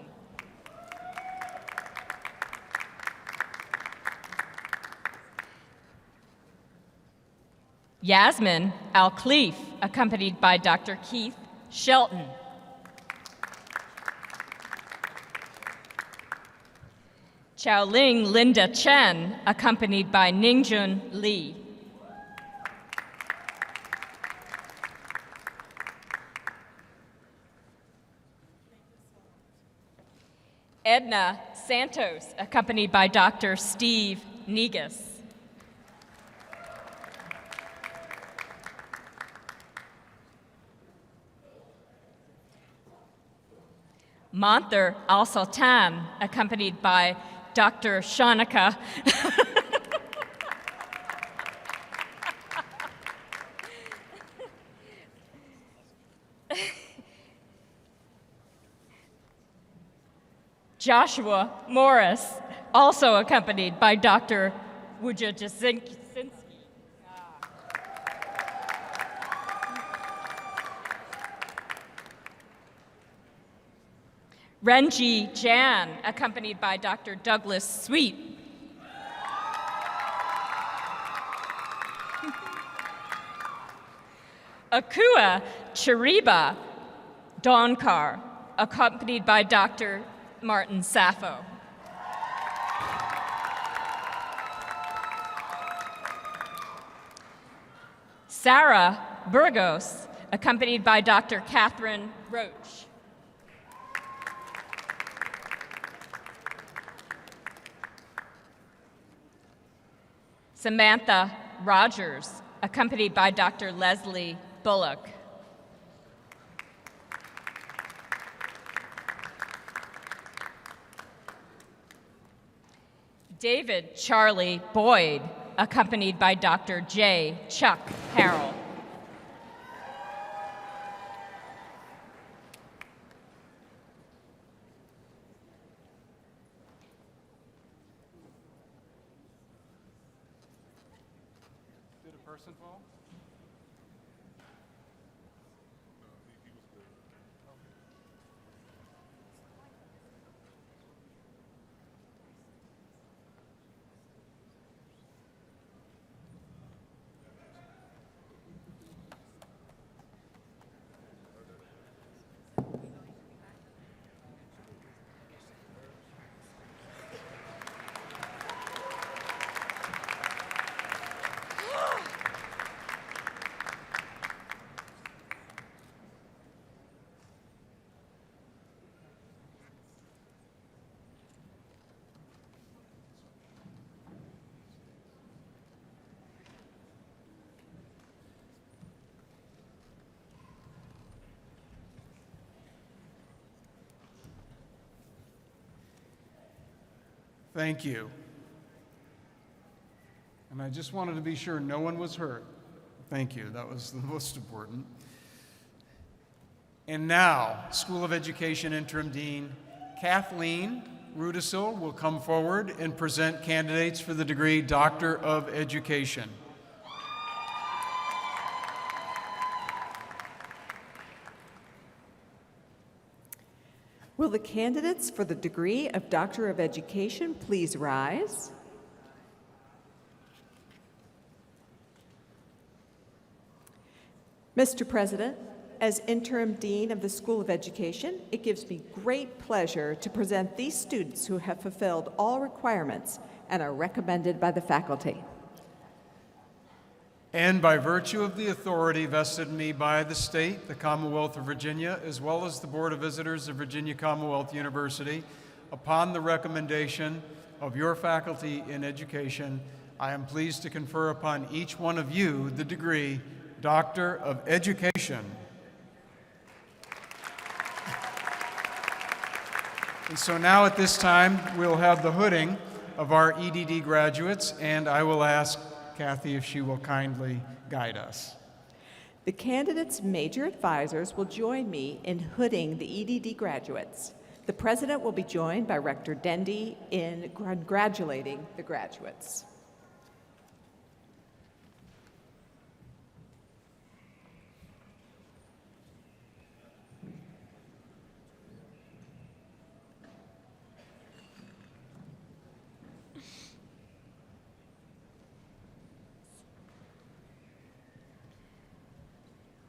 S14: Yasmin Al-Khalif, accompanied by Dr. Keith Shelton. Xiaoling Linda Chen, accompanied by Ningjun Li. Edna Santos, accompanied by Dr. Steve Negus. Manther Al-Sultan, accompanied by Dr. Shanika. Joshua Morris, also accompanied by Dr. Wuja Jasinski. Renji Jan, accompanied by Dr. Douglas Sweet. Akua Chiriba Donkar, accompanied by Dr. Martin Sappho. Sarah Burgos, accompanied by Dr. Catherine Roach. Samantha Rogers, accompanied by Dr. Leslie Bullock. David Charlie Boyd, accompanied by Dr. J. Chuck Harrell.
S8: Did a person fall? Thank you. And I just wanted to be sure no one was hurt. Thank you, that was the most important. And now, School of Education Interim Dean Kathleen Rudisil will come forward and present candidates for the degree Doctor of Education.
S15: Will the candidates for the degree of Doctor of Education please rise? Mr. President, as Interim Dean of the School of Education, it gives me great pleasure to present these students who have fulfilled all requirements and are recommended by the faculty.
S8: And by virtue of the authority vested in me by the state, the Commonwealth of Virginia, as well as the Board of Visitors of Virginia Commonwealth University, upon the recommendation of your faculty in education, I am pleased to confer upon each one of you the degree Doctor of Education. And so now at this time, we'll have the hooding of our EDD graduates, and I will ask Kathy if she will kindly guide us.
S15: The candidates' major advisors will join me in hooding the EDD graduates. The president will be joined by Rector Dendy in congratulating the graduates.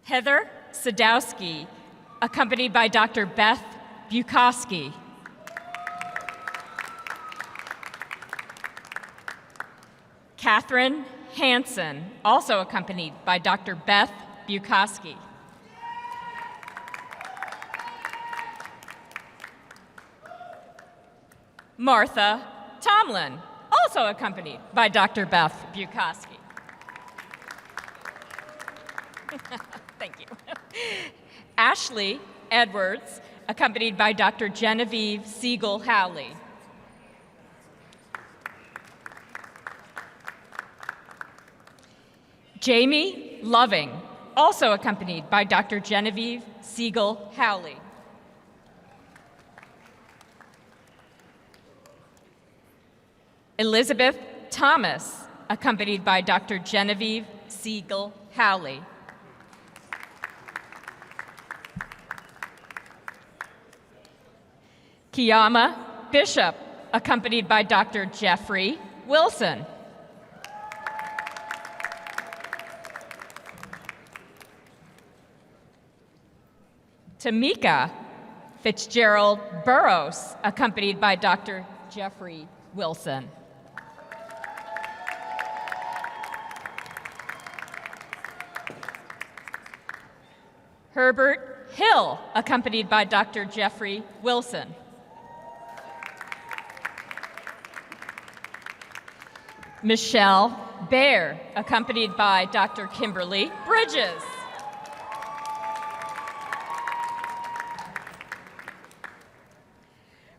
S14: Heather Sadowski, accompanied by Dr. Beth Bukowski. Catherine Hansen, also accompanied by Dr. Beth Bukowski. Martha Tomlin, also accompanied by Dr. Beth Bukowski. Thank you. Ashley Edwards, accompanied by Dr. Genevieve Siegel-Howley. Jamie Loving, also accompanied by Dr. Genevieve Siegel-Howley. Elizabeth Thomas, accompanied by Dr. Genevieve Siegel-Howley. Kiama Bishop, accompanied by Dr. Jeffrey Wilson. Tamika Fitzgerald Burrows, accompanied by Dr. Jeffrey Wilson. Herbert Hill, accompanied by Dr. Jeffrey Wilson. Michelle Baer, accompanied by Dr. Kimberly Bridges.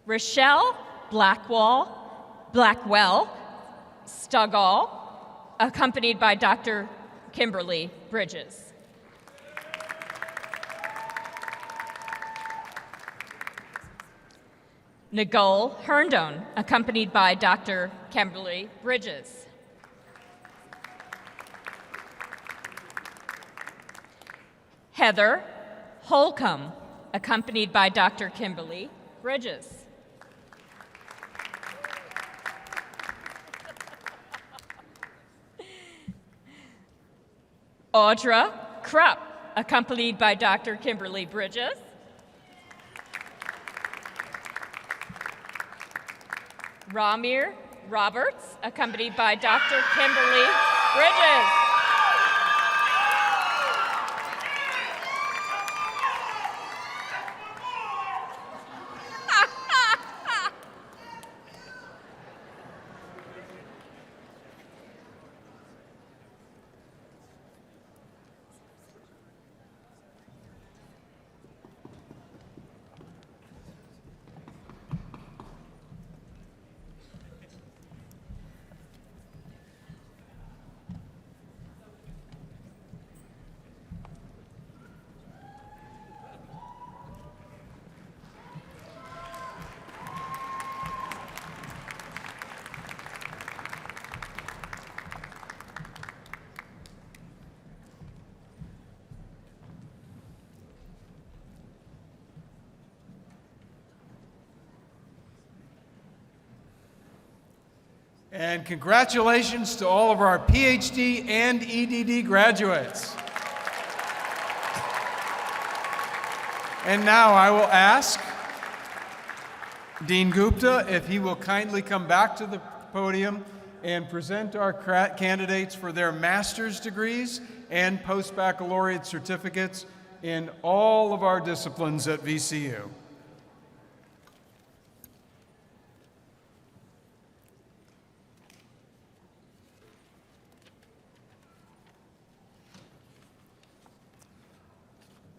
S14: Rochelle Blackwell Stugall, accompanied by Dr. Kimberly Bridges. Nicole Herndon, accompanied by Dr. Kimberly Bridges. Heather Holcomb, accompanied by Dr. Kimberly Bridges. Audra Krupp, accompanied by Dr. Kimberly Bridges. Ramir Roberts, accompanied by Dr. Kimberly Bridges.
S8: And congratulations to all of our PhD and EDD graduates. And now I will ask Dean Gupta if he will kindly come back to the podium and present our candidates for their master's degrees and post-baccalaureate certificates in all of our disciplines at VCU.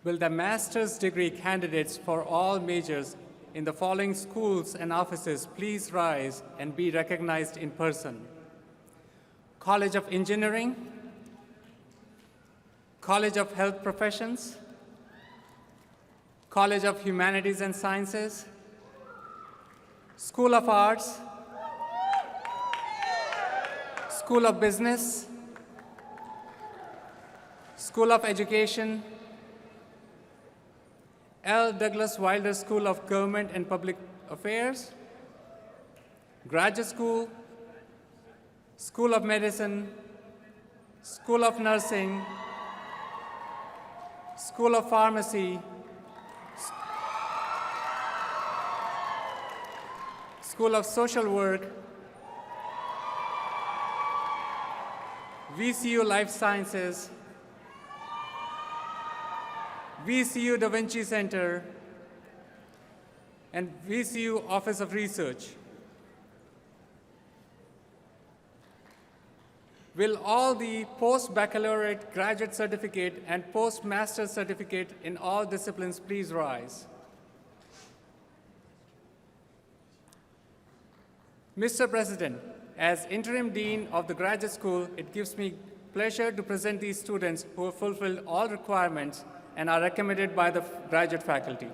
S13: Will the master's degree candidates for all majors in the following schools and offices please rise and be recognized in person? College of Engineering, College of Health Professions, College of Humanities and Sciences, School of Arts, School of Business, School of Education, L. Douglas Wilder School of Government and Public Affairs, Graduate School, School of Medicine, School of Nursing, School of Pharmacy, School of Social Work, VCU Life Sciences, VCU Da Vinci Center, and VCU Office of Research. Will all the post-baccalaureate graduate certificate and postmaster certificate in all disciplines please rise? Mr. President, as Interim Dean of the Graduate School, it gives me pleasure to present these students who have fulfilled all requirements and are recommended by the graduate faculty.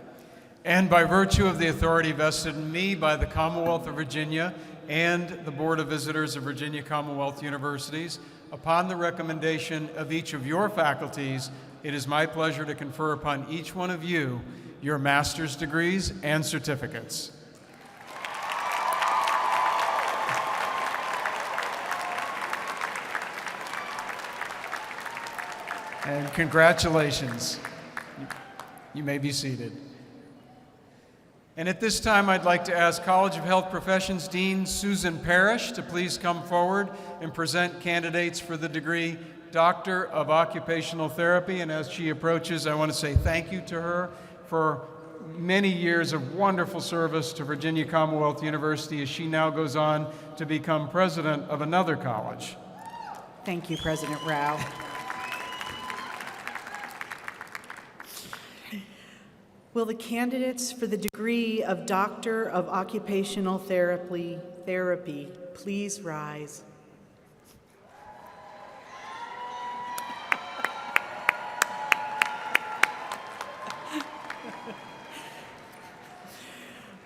S8: And by virtue of the authority vested in me by the Commonwealth of Virginia and the Board of Visitors of Virginia Commonwealth Universities, upon the recommendation of each of your faculties, it is my pleasure to confer upon each one of you your master's degrees and certificates. And congratulations. You may be seated. And at this time, I'd like to ask College of Health Professions Dean Susan Parrish to please come forward and present candidates for the degree Doctor of Occupational Therapy. And as she approaches, I want to say thank you to her for many years of wonderful service to Virginia Commonwealth University as she now goes on to become president of another college.
S16: Thank you, President Rao. Will the candidates for the degree of Doctor of Occupational Therapy please rise?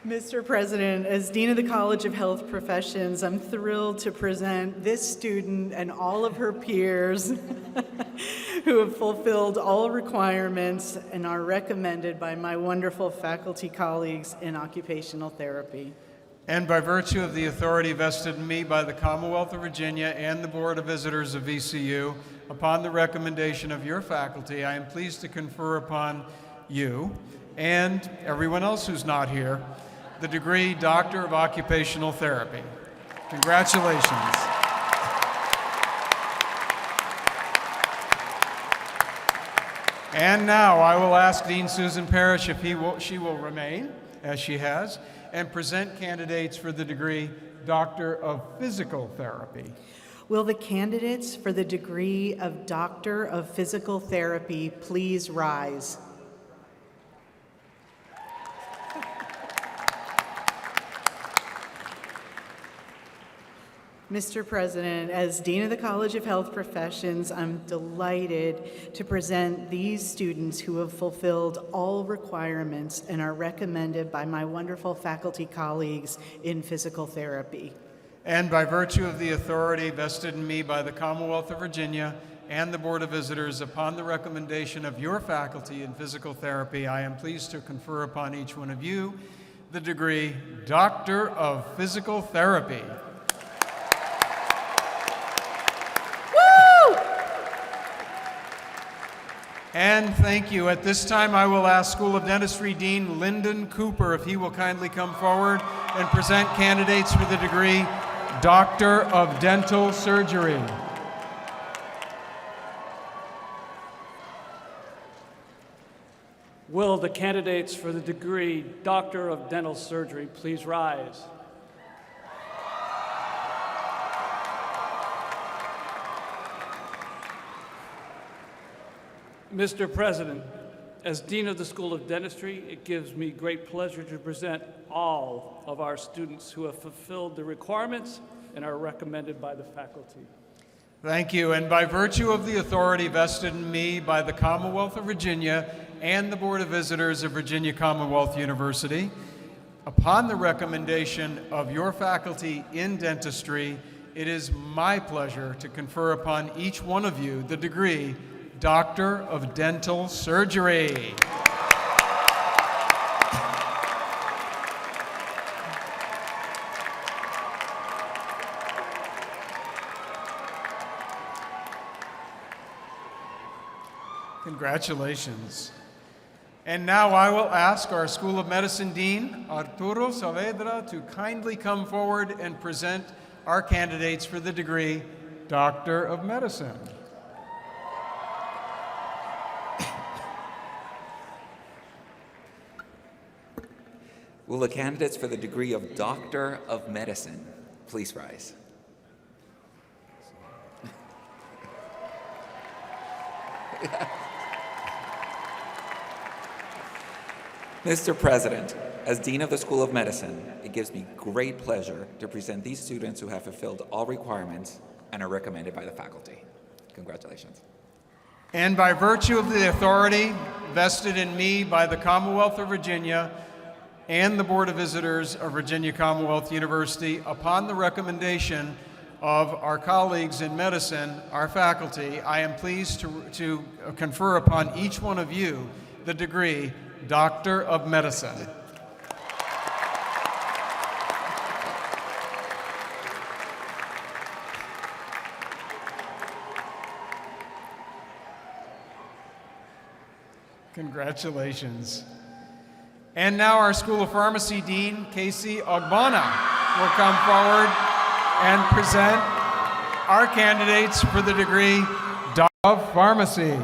S16: Mr. President, as Dean of the College of Health Professions, I'm thrilled to present this student and all of her peers who have fulfilled all requirements and are recommended by my wonderful faculty colleagues in occupational therapy.
S8: And by virtue of the authority vested in me by the Commonwealth of Virginia and the Board of Visitors of VCU, upon the recommendation of your faculty, I am pleased to confer upon you and everyone else who's not here the degree Doctor of Occupational Therapy. Congratulations. And now I will ask Dean Susan Parrish if she will remain, as she has, and present candidates for the degree Doctor of Physical Therapy.
S16: Will the candidates for the degree of Doctor of Physical Therapy please rise? Mr. President, as Dean of the College of Health Professions, I'm delighted to present these students who have fulfilled all requirements and are recommended by my wonderful faculty colleagues in physical therapy.
S8: And by virtue of the authority vested in me by the Commonwealth of Virginia and the Board of Visitors, upon the recommendation of your faculty in physical therapy, I am pleased to confer upon each one of you the degree Doctor of Physical Therapy. And thank you. At this time, I will ask School of Dentistry Dean Lyndon Cooper if he will kindly come forward and present candidates for the degree Doctor of Dental Surgery.
S17: Will the candidates for the degree Doctor of Dental Surgery please rise? Mr. President, as Dean of the School of Dentistry, it gives me great pleasure to present all of our students who have fulfilled the requirements and are recommended by the faculty.
S8: Thank you. And by virtue of the authority vested in me by the Commonwealth of Virginia and the Board of Visitors of Virginia Commonwealth University, upon the recommendation of your faculty in dentistry, it is my pleasure to confer upon each one of you the degree Doctor of Dental Surgery. Congratulations. And now I will ask our School of Medicine Dean, Arturo Saavedra, to kindly come forward and present our candidates for the degree Doctor of Medicine?
S18: Will the candidates for the degree of Doctor of Medicine please rise? Mr. President, as Dean of the School of Medicine, it gives me great pleasure to present these students who have fulfilled all requirements and are recommended by the faculty. Congratulations.
S8: And by virtue of the authority vested in me by the Commonwealth of Virginia and the Board of Visitors of Virginia Commonwealth University, upon the recommendation of our colleagues in medicine, our faculty, I am pleased to confer upon each one of you the degree Doctor of Medicine. Congratulations. And now our School of Pharmacy Dean, Casey Ogbonna, will come forward and present our candidates for the degree Doctor of Pharmacy.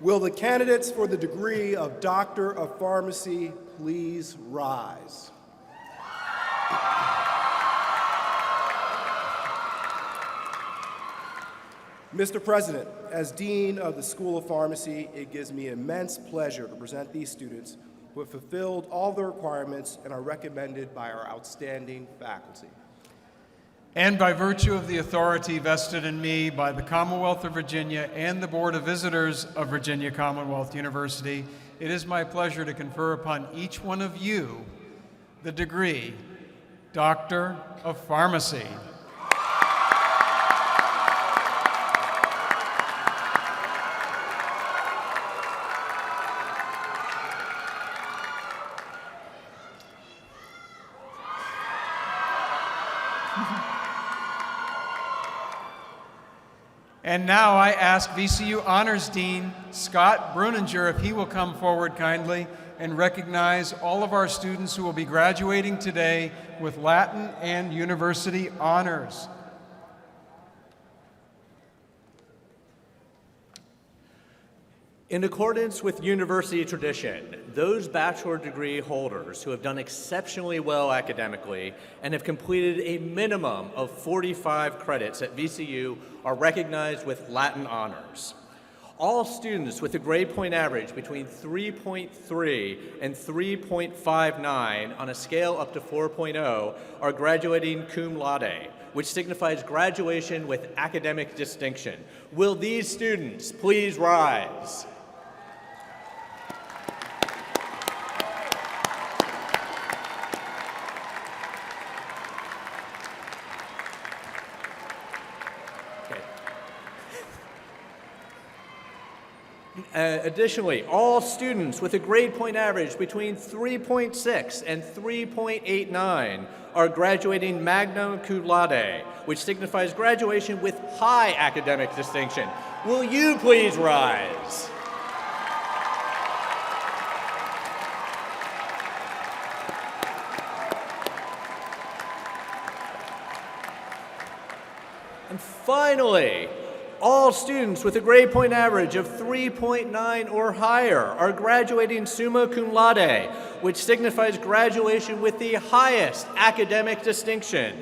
S19: Will the candidates for the degree of Doctor of Pharmacy please rise? Mr. President, as Dean of the School of Pharmacy, it gives me immense pleasure to present these students who have fulfilled all the requirements and are recommended by our outstanding faculty.
S8: And by virtue of the authority vested in me by the Commonwealth of Virginia and the Board of Visitors of Virginia Commonwealth University, it is my pleasure to confer upon each one of you the degree Doctor of Pharmacy. And now I ask VCU Honors Dean Scott Bruninger if he will come forward kindly and recognize all of our students who will be graduating today with Latin and University honors.
S20: In accordance with university tradition, those bachelor degree holders who have done exceptionally well academically and have completed a minimum of 45 credits at VCU are recognized with Latin honors. All students with a grade point average between 3.3 and 3.59 on a scale up to 4.0 are graduating cum laude, which signifies graduation with academic distinction. Will these students please rise? Additionally, all students with a grade point average between 3.6 and 3.89 are graduating magna cum laude, which signifies graduation with high academic distinction. Will you please rise? And finally, all students with a grade point average of 3.9 or higher are graduating summa cum laude, which signifies graduation with the highest academic distinction.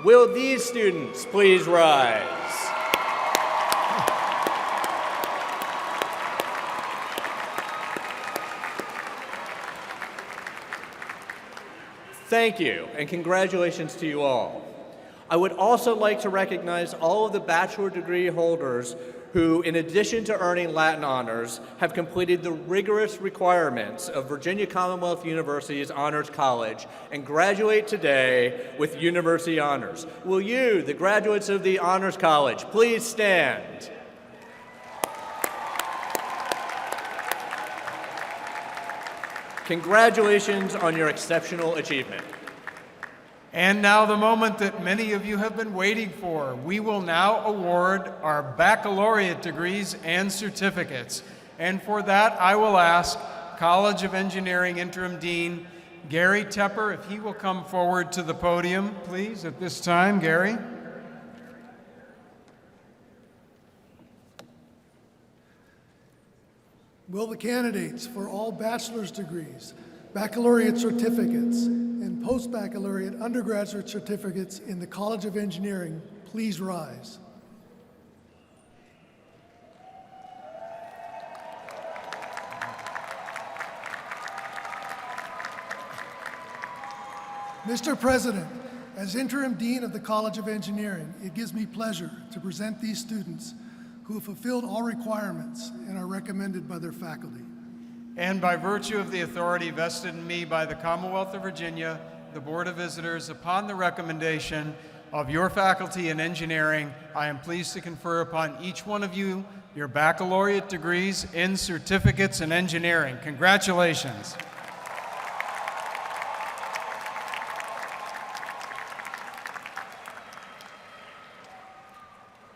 S20: Will these students please rise? Thank you, and congratulations to you all. I would also like to recognize all of the bachelor degree holders who, in addition to earning Latin honors, have completed the rigorous requirements of Virginia Commonwealth University's Honors College and graduate today with university honors. Will you, the graduates of the Honors College, please stand? Congratulations on your exceptional achievement.
S8: And now the moment that many of you have been waiting for. We will now award our baccalaureate degrees and certificates. And for that, I will ask College of Engineering Interim Dean Gary Tepper, if he will come forward to the podium, please, at this time. Gary.
S21: Will the candidates for all bachelor's degrees, baccalaureate certificates, and post-baccalaureate undergraduate certificates in the College of Engineering please rise? Mr. President, as Interim Dean of the College of Engineering, it gives me pleasure to present these students who have fulfilled all requirements and are recommended by their faculty.
S8: And by virtue of the authority vested in me by the Commonwealth of Virginia, the Board of Visitors, upon the recommendation of your faculty in engineering, I am pleased to confer upon each one of you your baccalaureate degrees and certificates in engineering. Congratulations.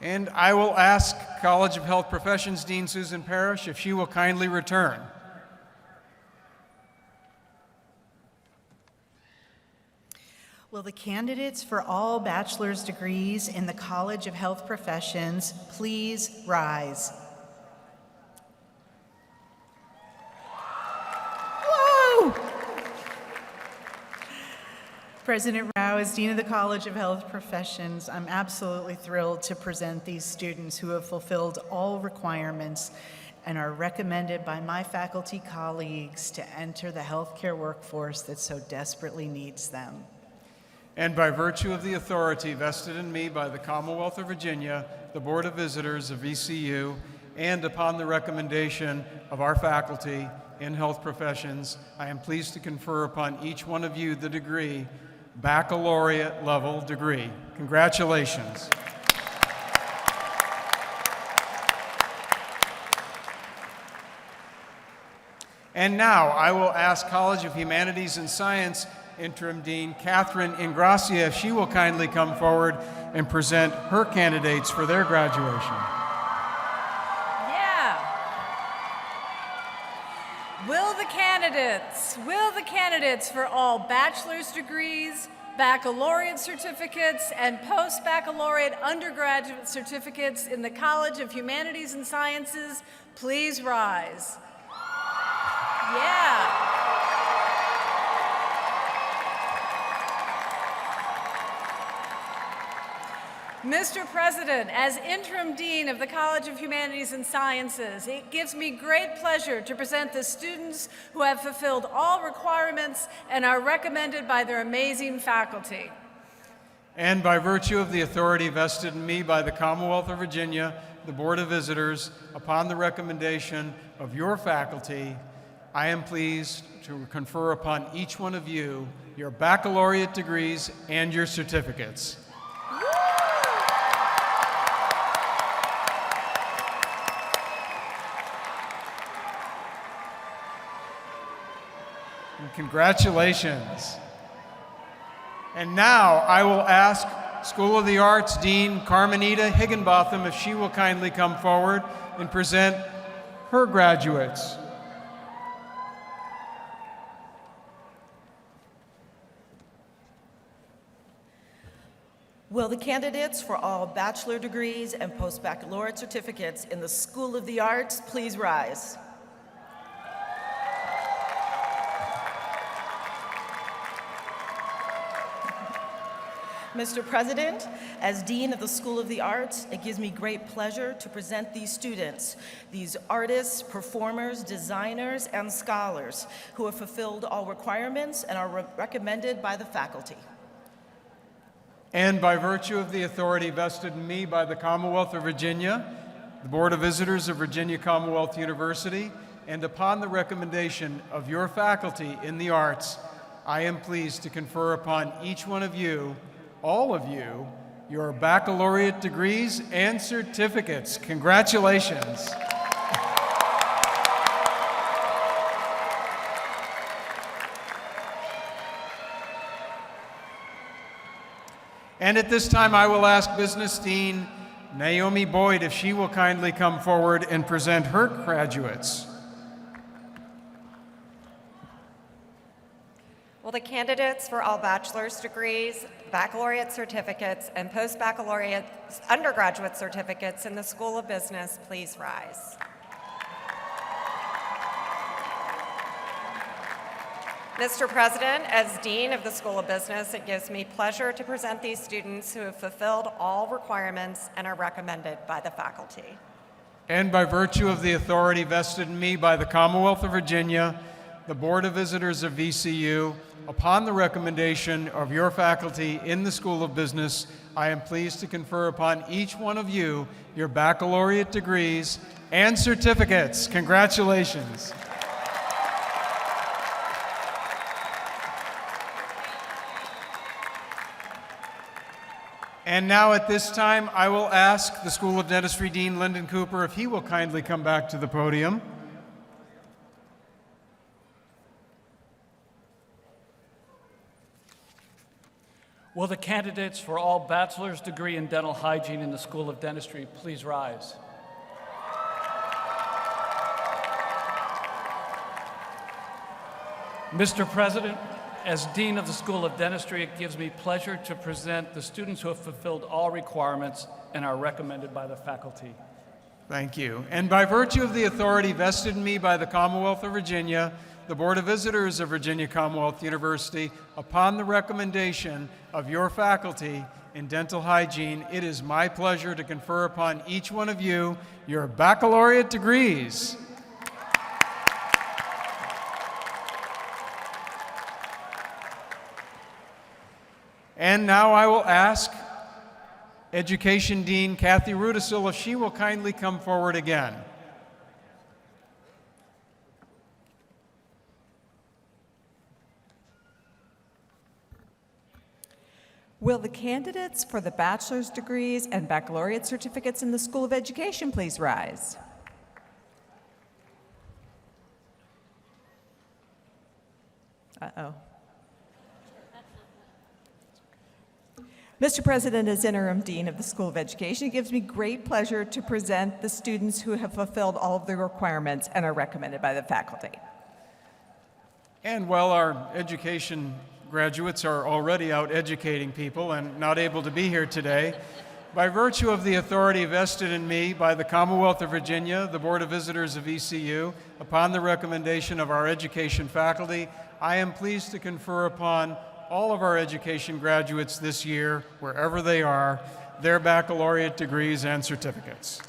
S8: And I will ask College of Health Professions Dean Susan Parrish if she will kindly return.
S22: Will the candidates for all bachelor's degrees in the College of Health Professions please rise? Whoa! President Rao, as Dean of the College of Health Professions, I'm absolutely thrilled to present these students who have fulfilled all requirements and are recommended by my faculty colleagues to enter the healthcare workforce that so desperately needs them.
S8: And by virtue of the authority vested in me by the Commonwealth of Virginia, the Board of Visitors of VCU, and upon the recommendation of our faculty in health professions, I am pleased to confer upon each one of you the degree, baccalaureate level degree. Congratulations. And now I will ask College of Humanities and Science Interim Dean Catherine Ingracia if she will kindly come forward and present her candidates for their graduation.
S23: Yeah. Will the candidates for all bachelor's degrees, baccalaureate certificates, and post-baccalaureate undergraduate certificates in the College of Humanities and Sciences please rise? Yeah. Mr. President, as Interim Dean of the College of Humanities and Sciences, it gives me great pleasure to present the students who have fulfilled all requirements and are recommended by their amazing faculty.
S8: And by virtue of the authority vested in me by the Commonwealth of Virginia, the Board of Visitors, upon the recommendation of your faculty, I am pleased to confer upon each one of you your baccalaureate degrees and your certificates. And congratulations. And now I will ask School of the Arts Dean Carmenita Higginbotham if she will kindly come forward and present her graduates.
S24: Will the candidates for all bachelor degrees and post-baccalaureate certificates in the School of the Arts please rise? Mr. President, as Dean of the School of the Arts, it gives me great pleasure to present these students, these artists, performers, designers, and scholars who have fulfilled all requirements and are recommended by the faculty.
S8: And by virtue of the authority vested in me by the Commonwealth of Virginia, the Board of Visitors of Virginia Commonwealth University, and upon the recommendation of your faculty in the arts, I am pleased to confer upon each one of you, all of you, your baccalaureate degrees and certificates. Congratulations. And at this time, I will ask Business Dean Naomi Boyd if she will kindly come forward and present her graduates.
S23: Well,
S2: Will the candidates for all bachelor's degrees, baccalaureate certificates, and post-baccalaureate undergraduate certificates in the School of Business please rise? Mr. President, as Dean of the School of Business, it gives me pleasure to present these students who have fulfilled all requirements and are recommended by the faculty.
S8: And by virtue of the authority vested in me by the Commonwealth of Virginia, the Board of Visitors of VCU, upon the recommendation of your faculty in the School of Business, I am pleased to confer upon each one of you your baccalaureate degrees and certificates. Congratulations. And now at this time, I will ask the School of Dentistry Dean Lyndon Cooper if he will kindly come back to the podium.
S17: Will the candidates for all bachelor's degree in dental hygiene in the School of Dentistry please rise? Mr. President, as Dean of the School of Dentistry, it gives me pleasure to present the students who have fulfilled all requirements and are recommended by the faculty.
S8: Thank you. And by virtue of the authority vested in me by the Commonwealth of Virginia, the Board of Visitors of Virginia Commonwealth University, upon the recommendation of your faculty in dental hygiene, it is my pleasure to confer upon each one of you your baccalaureate degrees. And now I will ask Education Dean Kathy Rudisil if she will kindly come forward again.
S15: Will the candidates for the bachelor's degrees and baccalaureate certificates in the School of Education please rise? Uh-oh. Mr. President, as Interim Dean of the School of Education, it gives me great pleasure to present the students who have fulfilled all of the requirements and are recommended by the faculty.
S8: And while our education graduates are already out educating people and not able to be here today, by virtue of the authority vested in me by the Commonwealth of Virginia, the Board of Visitors of ECU, upon the recommendation of our education faculty, I am pleased to confer upon all of our education graduates this year, wherever they are, their baccalaureate degrees and certificates.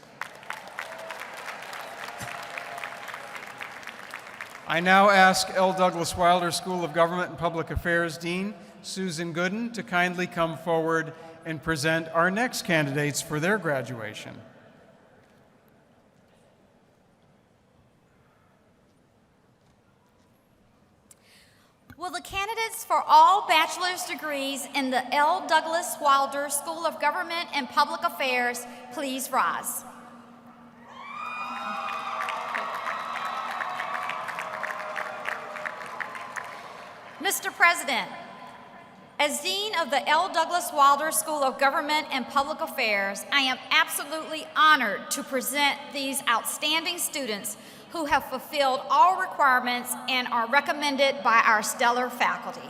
S8: I now ask L. Douglas Wilder School of Government and Public Affairs Dean Susan Gooden to kindly come forward and present our next candidates for their graduation.
S3: Will the candidates for all bachelor's degrees in the L. Douglas Wilder School of Government and Public Affairs please rise? Mr. President, as Dean of the L. Douglas Wilder School of Government and Public Affairs, I am absolutely honored to present these outstanding students who have fulfilled all requirements and are recommended by our stellar faculty.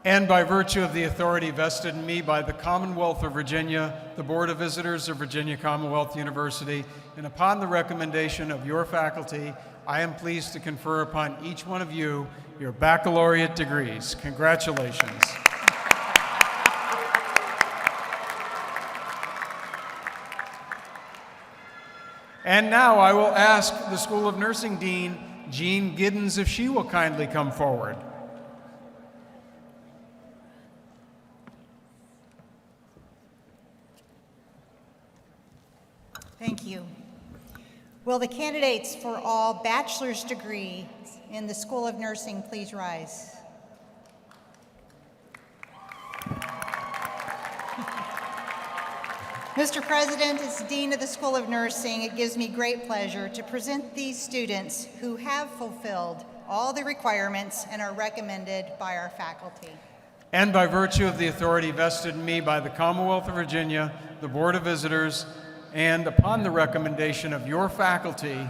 S8: And by virtue of the authority vested in me by the Commonwealth of Virginia, the Board of Visitors of Virginia Commonwealth University, and upon the recommendation of your faculty, I am pleased to confer upon each one of you your baccalaureate degrees. Congratulations. And now I will ask the School of Nursing Dean, Jean Giddens, if she will kindly come forward.
S6: Thank you. Will the candidates for all bachelor's degrees in the School of Nursing please rise? Mr. President, as Dean of the School of Nursing, it gives me great pleasure to present these students who have fulfilled all the requirements and are recommended by our faculty.
S8: And by virtue of the authority vested in me by the Commonwealth of Virginia, the Board of Visitors, and upon the recommendation of your faculty,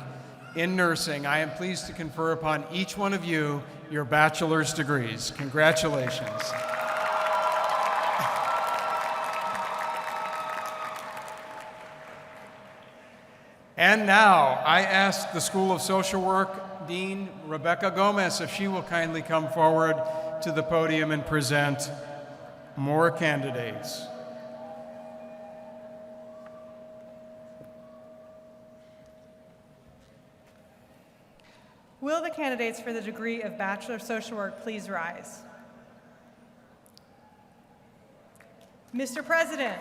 S8: in nursing, I am pleased to confer upon each one of you your bachelor's degrees. Congratulations. And now, I ask the School of Social Work Dean Rebecca Gomez if she will kindly come forward to the podium and present more candidates.
S1: Will the candidates for the degree of Bachelor of Social Work please rise? Mr. President,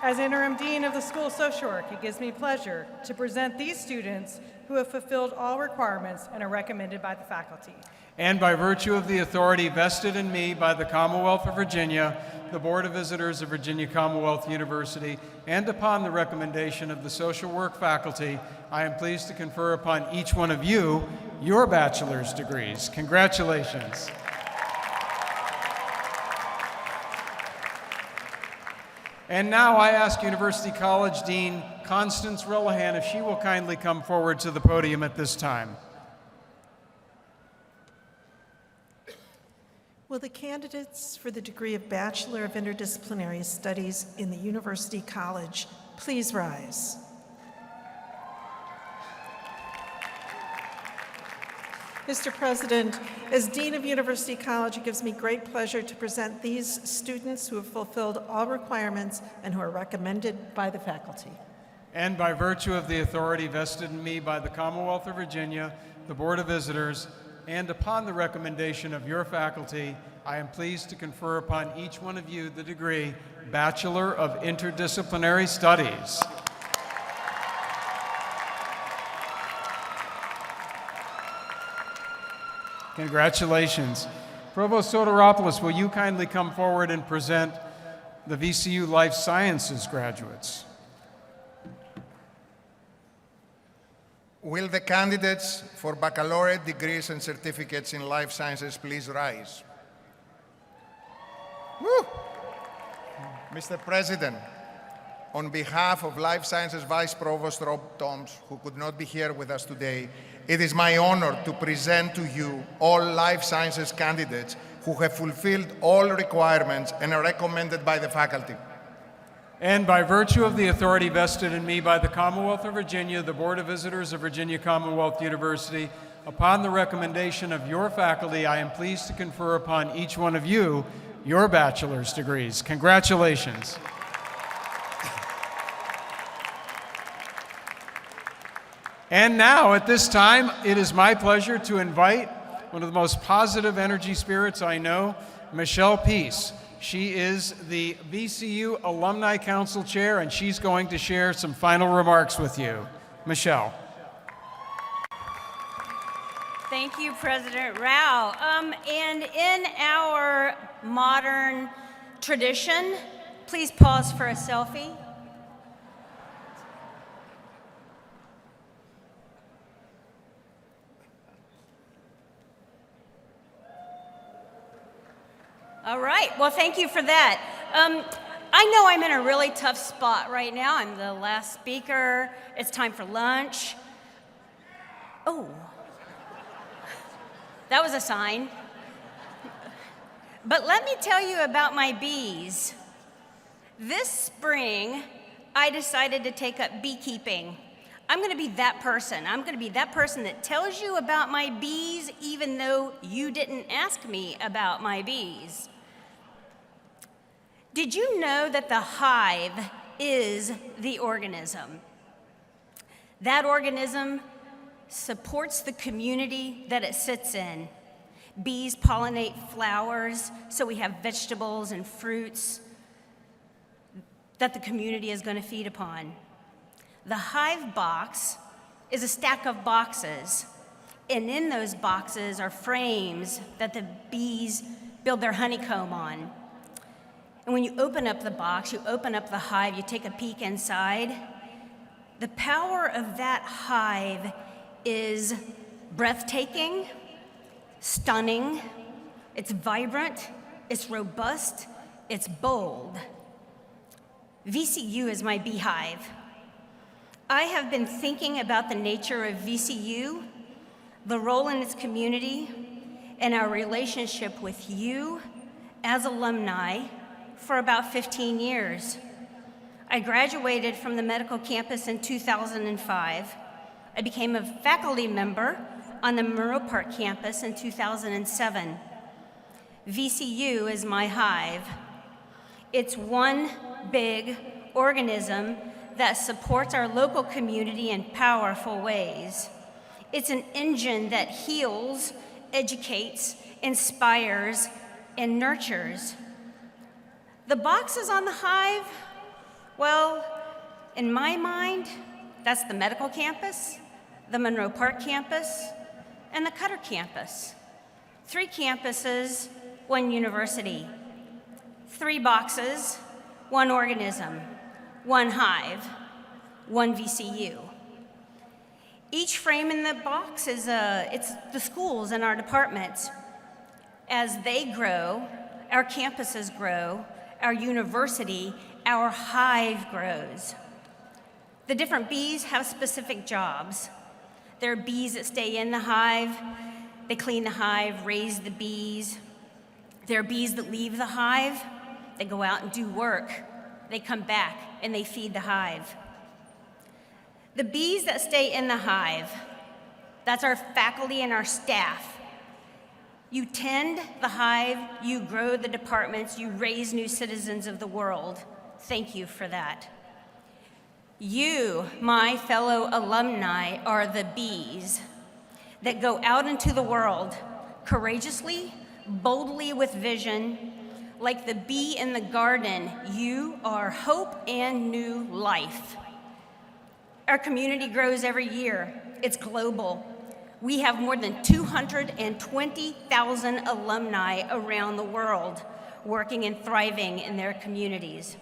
S1: as Interim Dean of the School of Social Work, it gives me pleasure to present these students who have fulfilled all requirements and are recommended by the faculty.
S8: And by virtue of the authority vested in me by the Commonwealth of Virginia, the Board of Visitors of Virginia Commonwealth University, and upon the recommendation of the social work faculty, I am pleased to confer upon each one of you your bachelor's degrees. Congratulations. And now I ask University College Dean Constance Rillahan if she will kindly come forward to the podium at this time.
S4: Will the candidates for the degree of Bachelor of Interdisciplinary Studies in the University College please rise? Mr. President, as Dean of University College, it gives me great pleasure to present these students who have fulfilled all requirements and who are recommended by the faculty.
S8: And by virtue of the authority vested in me by the Commonwealth of Virginia, the Board of Visitors, and upon the recommendation of your faculty, I am pleased to confer upon each one of you the degree Bachelor of Interdisciplinary Studies. Congratulations. Provost Soteropoulos, will you kindly come forward and present the VCU Life Sciences graduates?
S11: Will the candidates for baccalaureate degrees and certificates in life sciences please rise? Woo! Mr. President, on behalf of Life Sciences Vice Provost Rob Toms, who could not be here with us today, it is my honor to present to you all life sciences candidates who have fulfilled all requirements and are recommended by the faculty.
S8: And by virtue of the authority vested in me by the Commonwealth of Virginia, the Board of Visitors of Virginia Commonwealth University, upon the recommendation of your faculty, I am pleased to confer upon each one of you your bachelor's degrees. Congratulations. And now, at this time, it is my pleasure to invite one of the most positive energy spirits I know, Michelle Peace. She is the VCU Alumni Council Chair, and she's going to share some final remarks with you. Michelle.
S7: Thank you, President Rao. And in our modern tradition, please pause for a selfie. All right, well, thank you for that. I know I'm in a really tough spot right now. I'm the last speaker. It's time for lunch. Oh, that was a sign. But let me tell you about my bees. This spring, I decided to take up beekeeping. I'm going to be that person. I'm going to be that person that tells you about my bees even though you didn't ask me about my bees. Did you know that the hive is the organism? That organism supports the community that it sits in. Bees pollinate flowers, so we have vegetables and fruits that the community is going to feed upon. The hive box is a stack of boxes, and in those boxes are frames that the bees build their honeycomb on. And when you open up the box, you open up the hive, you take a peek inside. The power of that hive is breathtaking, stunning, it's vibrant, it's robust, it's bold. VCU is my beehive. I have been thinking about the nature of VCU, the role in its community, and our relationship with you as alumni for about 15 years. I graduated from the medical campus in 2005. I became a faculty member on the Monroe Park campus in 2007. VCU is my hive. It's one big organism that supports our local community in powerful ways. It's an engine that heals, educates, inspires, and nurtures. The boxes on the hive, well, in my mind, that's the medical campus, the Monroe Park campus, and the Cutter campus. 3 campuses, 1 university. 3 boxes, 1 organism, 1 hive, 1 VCU. Each frame in the box is it's the schools and our departments. As they grow, our campuses grow, our university, our hive grows. The different bees have specific jobs. There are bees that stay in the hive. They clean the hive, raise the bees. There are bees that leave the hive. They go out and do work. They come back and they feed the hive. The bees that stay in the hive, that's our faculty and our staff. You tend the hive, you grow the departments, you raise new citizens of the world. Thank you for that. You, my fellow alumni, are the bees that go out into the world courageously, boldly with vision. Like the bee in the garden, you are hope and new life. Our community grows every year. It's global. We have more than 220,000 alumni around the world working and thriving in their communities.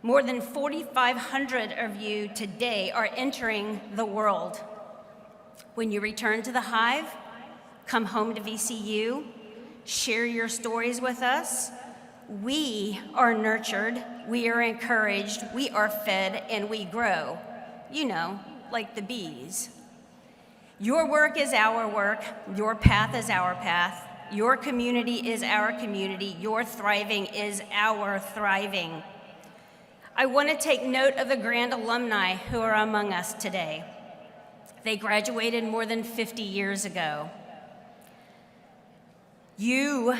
S7: More than 4,500 of you today are entering the world. When you return to the hive, come home to VCU, share your stories with us. We are nurtured, we are encouraged, we are fed, and we grow. You know, like the bees. Your work is our work, your path is our path, your community is our community, your thriving is our thriving. I want to take note of the grand alumni who are among us today. They graduated more than 50 years ago. You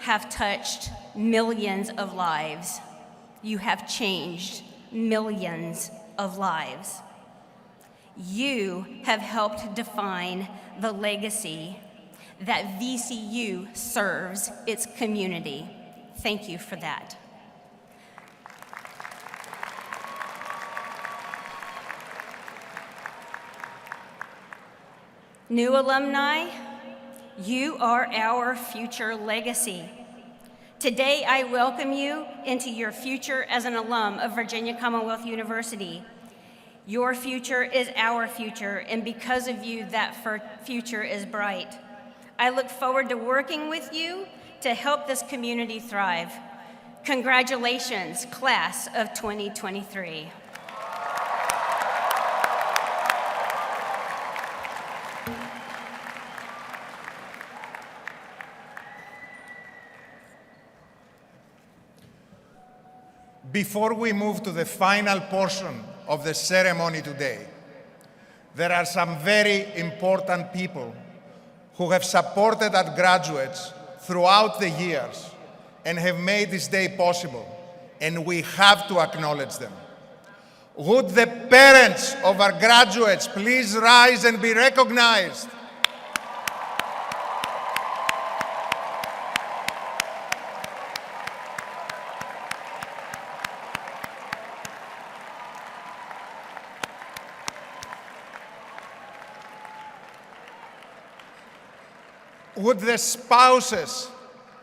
S7: have touched millions of lives. You have changed millions of lives. You have helped define the legacy that VCU serves its community. Thank you for that. New alumni, you are our future legacy. Today, I welcome you into your future as an alum of Virginia Commonwealth University. Your future is our future, and because of you, that future is bright. I look forward to working with you to help this community thrive. Congratulations, class of 2023.
S11: Before we move to the final portion of the ceremony today, there are some very important people who have supported our graduates throughout the years and have made this day possible, and we have to acknowledge them. Would the parents of our graduates please rise and be recognized? Would the spouses,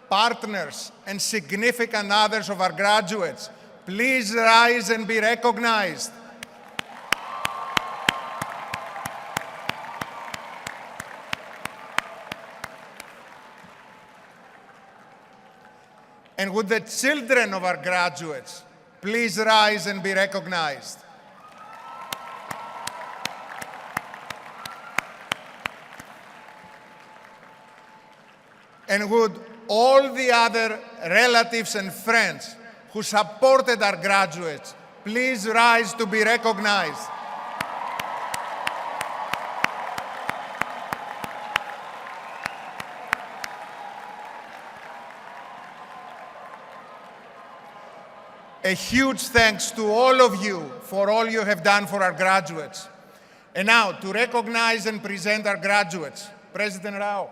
S11: partners, and significant others of our graduates please rise and be recognized? And would the children of our graduates please rise and be recognized? And would all the other relatives and friends who supported our graduates please rise to be recognized? A huge thanks to all of you for all you have done for our graduates. And now, to recognize and present our graduates, President Rao.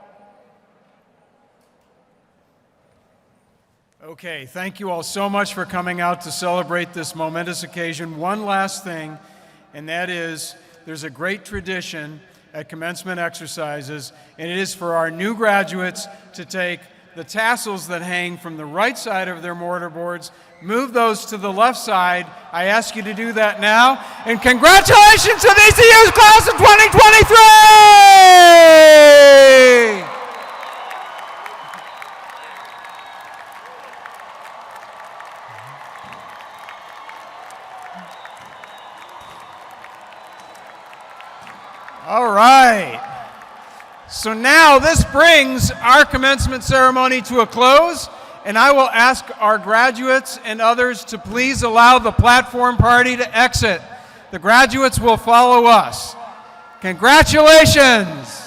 S8: Okay, thank you all so much for coming out to celebrate this momentous occasion. One last thing, and that is there's a great tradition at commencement exercises, and it is for our new graduates to take the tassels that hang from the right side of their mortarboards, move those to the left side. I ask you to do that now. And congratulations to the ECU's class of 2023! All right. So now this brings our commencement ceremony to a close, and I will ask our graduates and others to please allow the platform party to exit. The graduates will follow us. Congratulations!